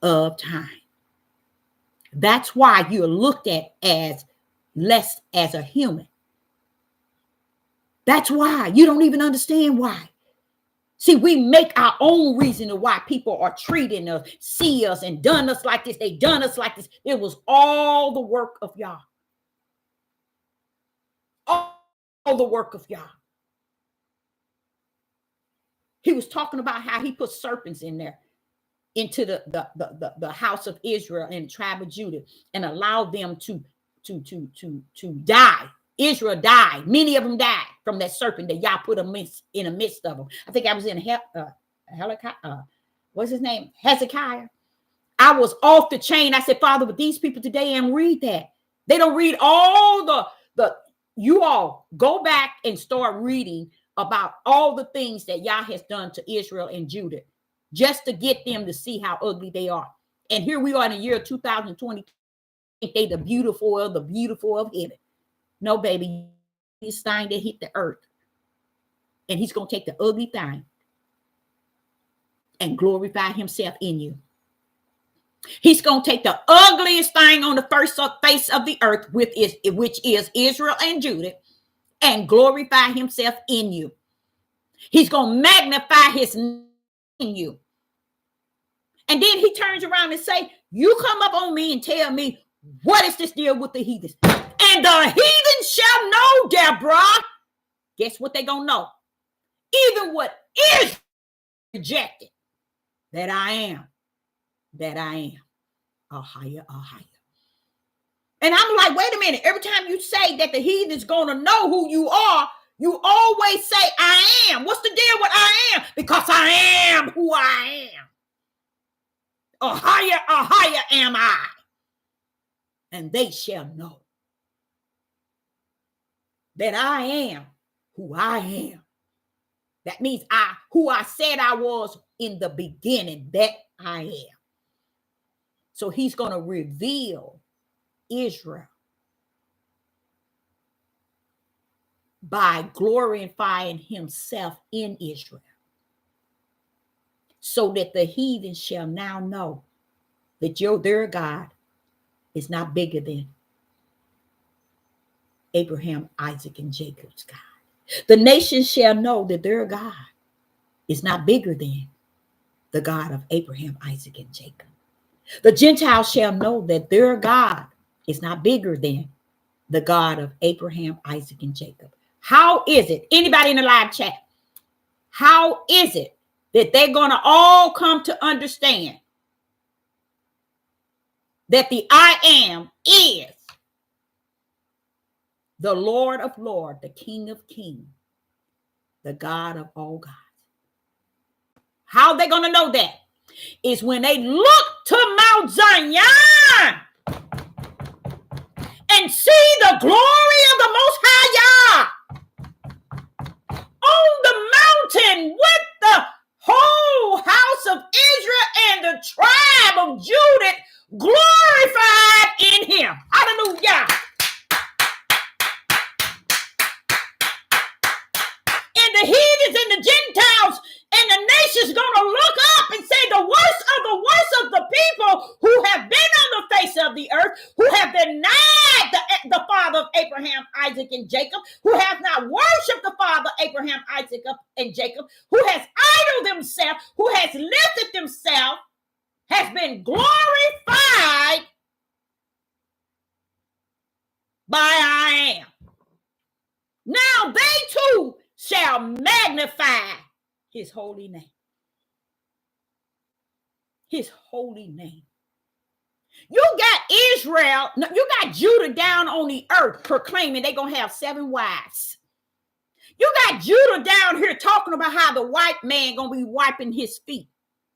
A: of time. That's why you're looked at as less as a human. That's why you don't even understand why. See, we make our own reason of why people are treating us, see us, and done us like this. They done us like this. It was all the work of y'all. All the work of y'all. He was talking about how he put serpents in there into the house of Israel and the tribe of Judah and allowed them to die. Israel died. Many of them died from that serpent that y'all put in the midst of them. I think I was in what's his name? Hezekiah. I was off the chain. I said, Father, but these people today and read that. They don't read all the you all go back and start reading about all the things that Yah has done to Israel and Judah just to get them to see how ugly they are. And here we are in the year 2020. They the beautiful of heaven. No, baby, this thing that hit the earth. And he's going to take the ugly thing and glorify himself in you. He's going to take the ugliest thing on the first face of the earth, which is Israel and Judah, and glorify himself in you. He's going to magnify his name in you. And then he turns around and say, you come up on me and tell me, what is this deal with the heathens? And the heathen shall know, Deborah. Guess what they going to know? Even what is rejected, that I am. Ahaya. And I'm like, wait a minute. Every time you say that the heathen's going to know who you are, you always say, I am. What's the deal with I am? Because I am who I am. Ahaya am I. And they shall know that I am who I am. That means who I said I was in the beginning, that I am. So he's going to reveal Israel by glorifying himself in Israel, so that the heathen shall now know that their God is not bigger than Abraham, Isaac, and Jacob's God. The nations shall know that their God is not bigger than the God of Abraham, Isaac, and Jacob. The Gentiles shall know that their God is not bigger than the God of Abraham, Isaac, and Jacob. How is it? Anybody in the live chat? How is it that they're going to all come to understand that the I am is the Lord of Lords, the King of Kings, the God of all gods? How are they going to know that? Is when they look to Mount Zion and see the glory of the Most High Yah on the mountain with the whole house of Israel and the tribe of Judah glorified in him. Hallelujah. And the heathens and the Gentiles and the nations going to look up and say the worst of the people who have been on the face of the earth, who have denied the father of Abraham, Isaac, and Jacob, who have not worshipped the father Abraham, Isaac, and Jacob, who has idled himself, who has lifted himself, has been glorified by I am. Now they too shall magnify his holy name. His holy name. You got Israel, no, you got Judah down on the earth proclaiming they're going to have 7 wives. You got Judah down here talking about how the white man going to be wiping his feet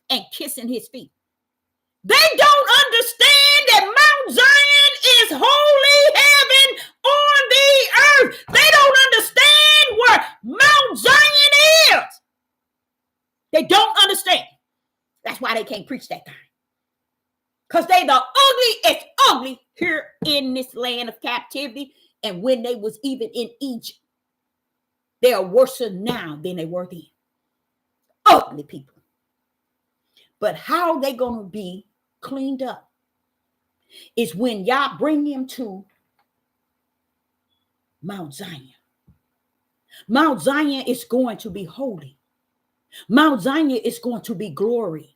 A: and kissing his feet. They don't understand that Mount Zion is holy heaven on the earth. They don't understand where Mount Zion is. They don't understand. That's why they can't preach that thing. Because they the ugliest ugly here in this land of captivity. And when they was even in Egypt, they are worse now than they were then. Ugly people. But how they going to be cleaned up is when y'all bring him to Mount Zion. Mount Zion is going to be holy. Mount Zion is going to be gloried.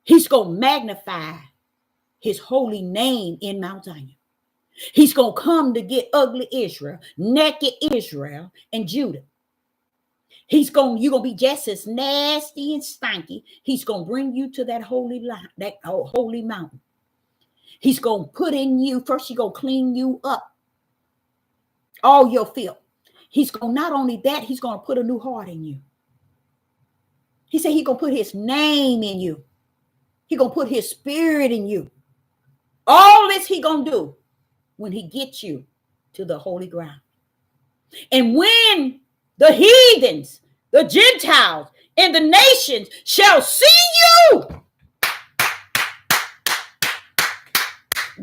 A: He's going to magnify his holy name in Mount Zion. He's going to come to get ugly Israel, naked Israel, and Judah. You're going to be just as nasty and stanky. He's going to bring you to that holy mountain. He's going to put in you, first he's going to clean you up, all your filth. He's going to, not only that, he's going to put a new heart in you. He said he's going to put his name in you. He's going to put his spirit in you. All this he going to do when he gets you to the holy ground. And when the heathens, the Gentiles, and the nations shall see you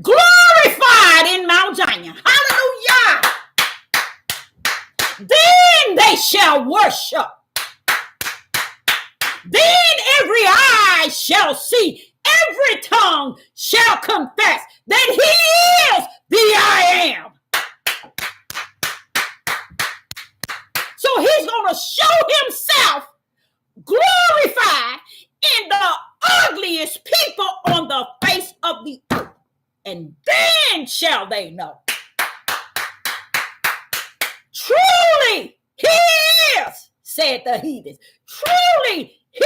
A: glorified in Mount Zion. Hallelujah. Then they shall worship. Then every eye shall see, every tongue shall confess that he is the I am. So he's going to show himself glorified in the ugliest people on the face of the earth. And then shall they know. Truly he is, said the heathens. Truly he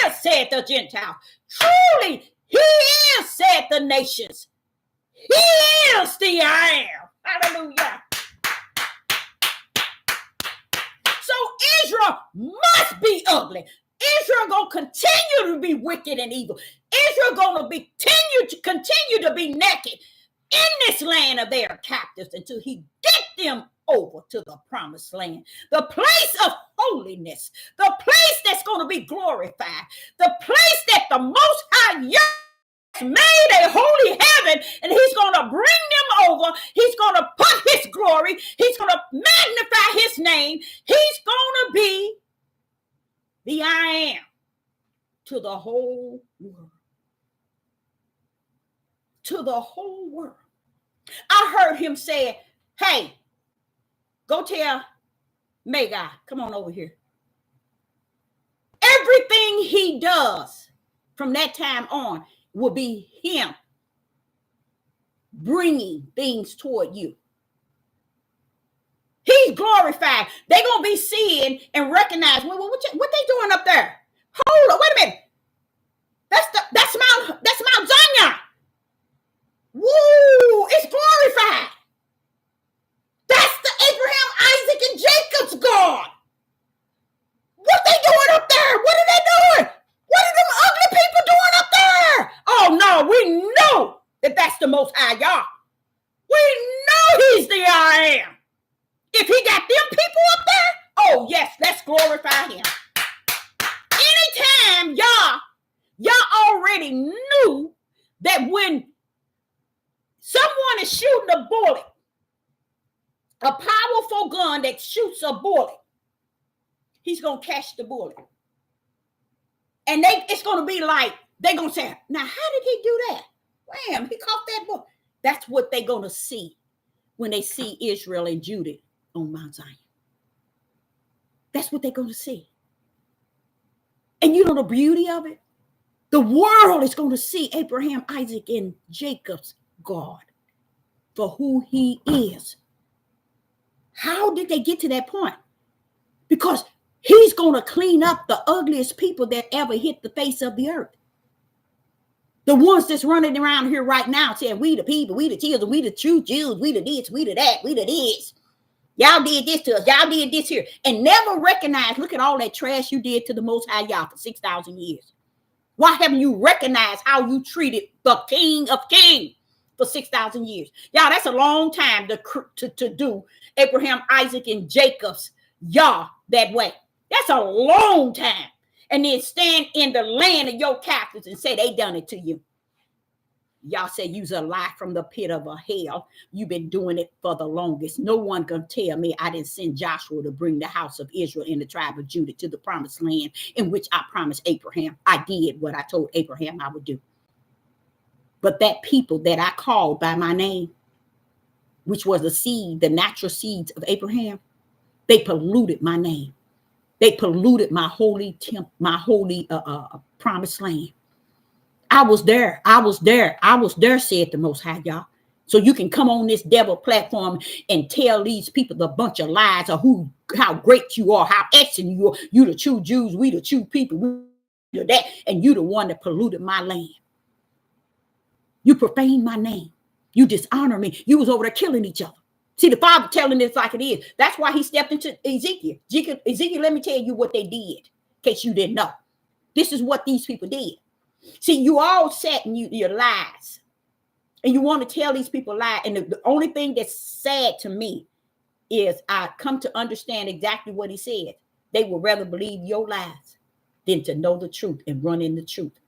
A: is, said the Gentiles. Truly he is, said the nations. He is the I am. Hallelujah. So Israel must be ugly. Israel gonna continue to be wicked and evil. Israel gonna continue to be naked in this land of their captives until he get them over to the promised land, the place of holiness, the place that's going to be glorified, the place that the Most High Yahweh made a holy heaven, and he's going to bring them over. He's going to put his glory. He's going to magnify his name. He's going to be the I am to the whole world. To the whole world. I heard him say, hey, go tell Magi, come on over here. Everything he does from that time on will be him bringing things toward you. He's glorified. They're going to be seeing and recognize, what they doing up there? Hold on, wait a minute. That's Mount Zion. Woo, it's glorified. That's the Abraham, Isaac, and Jacob's God. What they doing up there? What are they doing? What are them ugly people doing up there? Oh no, we know that that's the Most High God. We know he's the I am. If he got them people up there, oh yes, let's glorify him. Anytime y'all already knew that when someone is shooting a bullet, a powerful gun that shoots a bullet, he's going to catch the bullet. And it's going to be like, they're going to say, now how did he do that? Wham, he caught that bullet. That's what they're going to see when they see Israel and Judah on Mount Zion. That's what they're going to see. And you know the beauty of it? The world is going to see Abraham, Isaac, and Jacob's God for who he is. How did they get to that point? Because he's going to clean up the ugliest people that ever hit the face of the earth. The ones that's running around here right now saying, we the people, we the children, we the true Jews, we the this, we the that, we the this. Y'all did this to us. Y'all did this here. And never recognize, look at all that trash you did to the Most High Yah for 6,000 years. Why haven't you recognized how you treated the King of Kings for 6,000 years? Y'all, that's a long time to do Abraham, Isaac, and Jacob's Yah that way. That's a long time. And then stand in the land of your captives and say they done it to you. Y'all say you's a lie from the pit of a hell. You've been doing it for the longest. No one can tell me I didn't send Joshua to bring the house of Israel and the tribe of Judah to the promised land in which I promised Abraham. I did what I told Abraham I would do. But that people that I called by my name, which was the seed, the natural seeds of Abraham, they polluted my name. They polluted my holy promised land. I was there, said the Most High Yah. So you can come on this devil platform and tell these people a bunch of lies of how great you are, how excellent you are. You the true Jews, we the true people, we that, and you the one that polluted my land. You profaned my name. You dishonor me. You was over there killing each other. See, the Father telling this like it is. That's why he stepped into Ezekiel. Ezekiel, let me tell you what they did, in case you didn't know. This is what these people did. See, you all sat in your lies, and you want to tell these people lies. And the only thing that's sad to me is I come to understand exactly what he said. They would rather believe your lies than to know the truth and run in the truth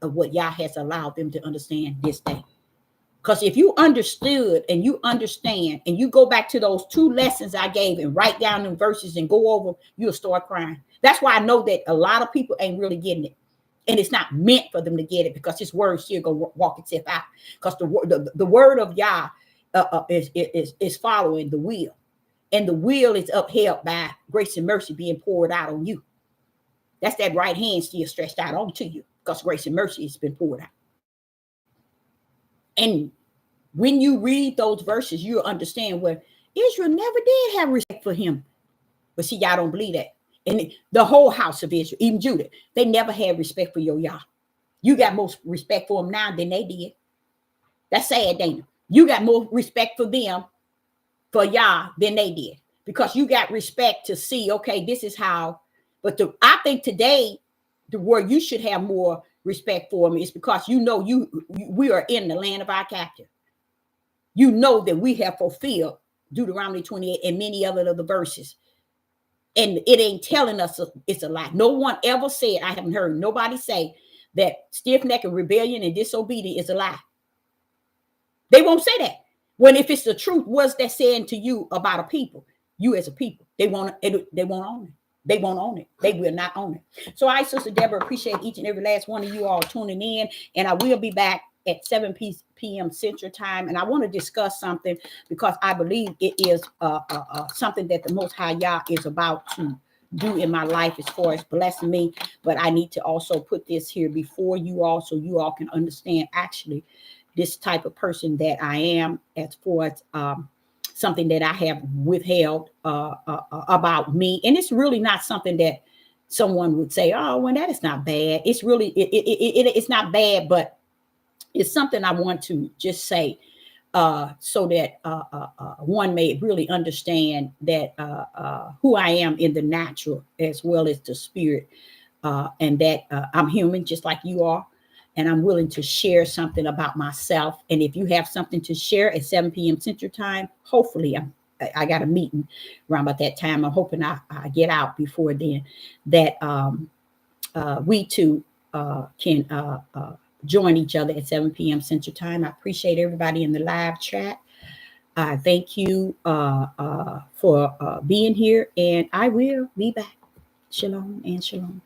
A: of what Yah has allowed them to understand this day. Because if you understood and you understand and you go back to those 2 lessons I gave and write down them verses and go over, you'll start crying. That's why I know that a lot of people ain't really getting it. And it's not meant for them to get it because his word still gonna walk itself out. Because the word of Yah is following the will. And the will is upheld by grace and mercy being poured out on you. That's that right hand still stretched out onto you because grace and mercy has been poured out. And when you read those verses, you'll understand where Israel never did have respect for him. But see, y'all don't believe that. And the whole house of Israel, even Judah, they never had respect for your Yah. You got more respect for them now than they did. That's sad, Dana. You got more respect for them, for Yah, than they did. Because you got respect to see, okay, this is how. But I think today, the word you should have more respect for them is because you know we are in the land of our captive. You know that we have fulfilled Deuteronomy 28 and many other of the verses. And it ain't telling us it's a lie. No one ever said, I haven't heard nobody say that stiff-necked rebellion and disobedience is a lie. They won't say that. When if it's the truth, what's that saying to you about a people? You as a people, they won't own it. They won't own it. They will not own it. So I, Sister Deborah, appreciate each and every last one of you all tuning in. And I will be back at 7 p.m. Central Time. And I want to discuss something because I believe it is something that the Most High Yah is about to do in my life as far as blessing me. But I need to also put this here before you all so you all can understand actually this type of person that I am as far as something that I have withheld about me. And it's really not something that someone would say, oh, well, that is not bad. It's really, it's not bad, but it's something I want to just say so that one may really understand that who I am in the natural as well as the spirit, and that I'm human just like you are. And I'm willing to share something about myself. And if you have something to share at 7 p.m. Central Time, hopefully I got a meeting around about that time. I'm hoping I get out before then, that we too can join each other at 7 p.m. Central Time. I appreciate everybody in the live chat. I thank you for being here, and I will be back. Shalom and shalom.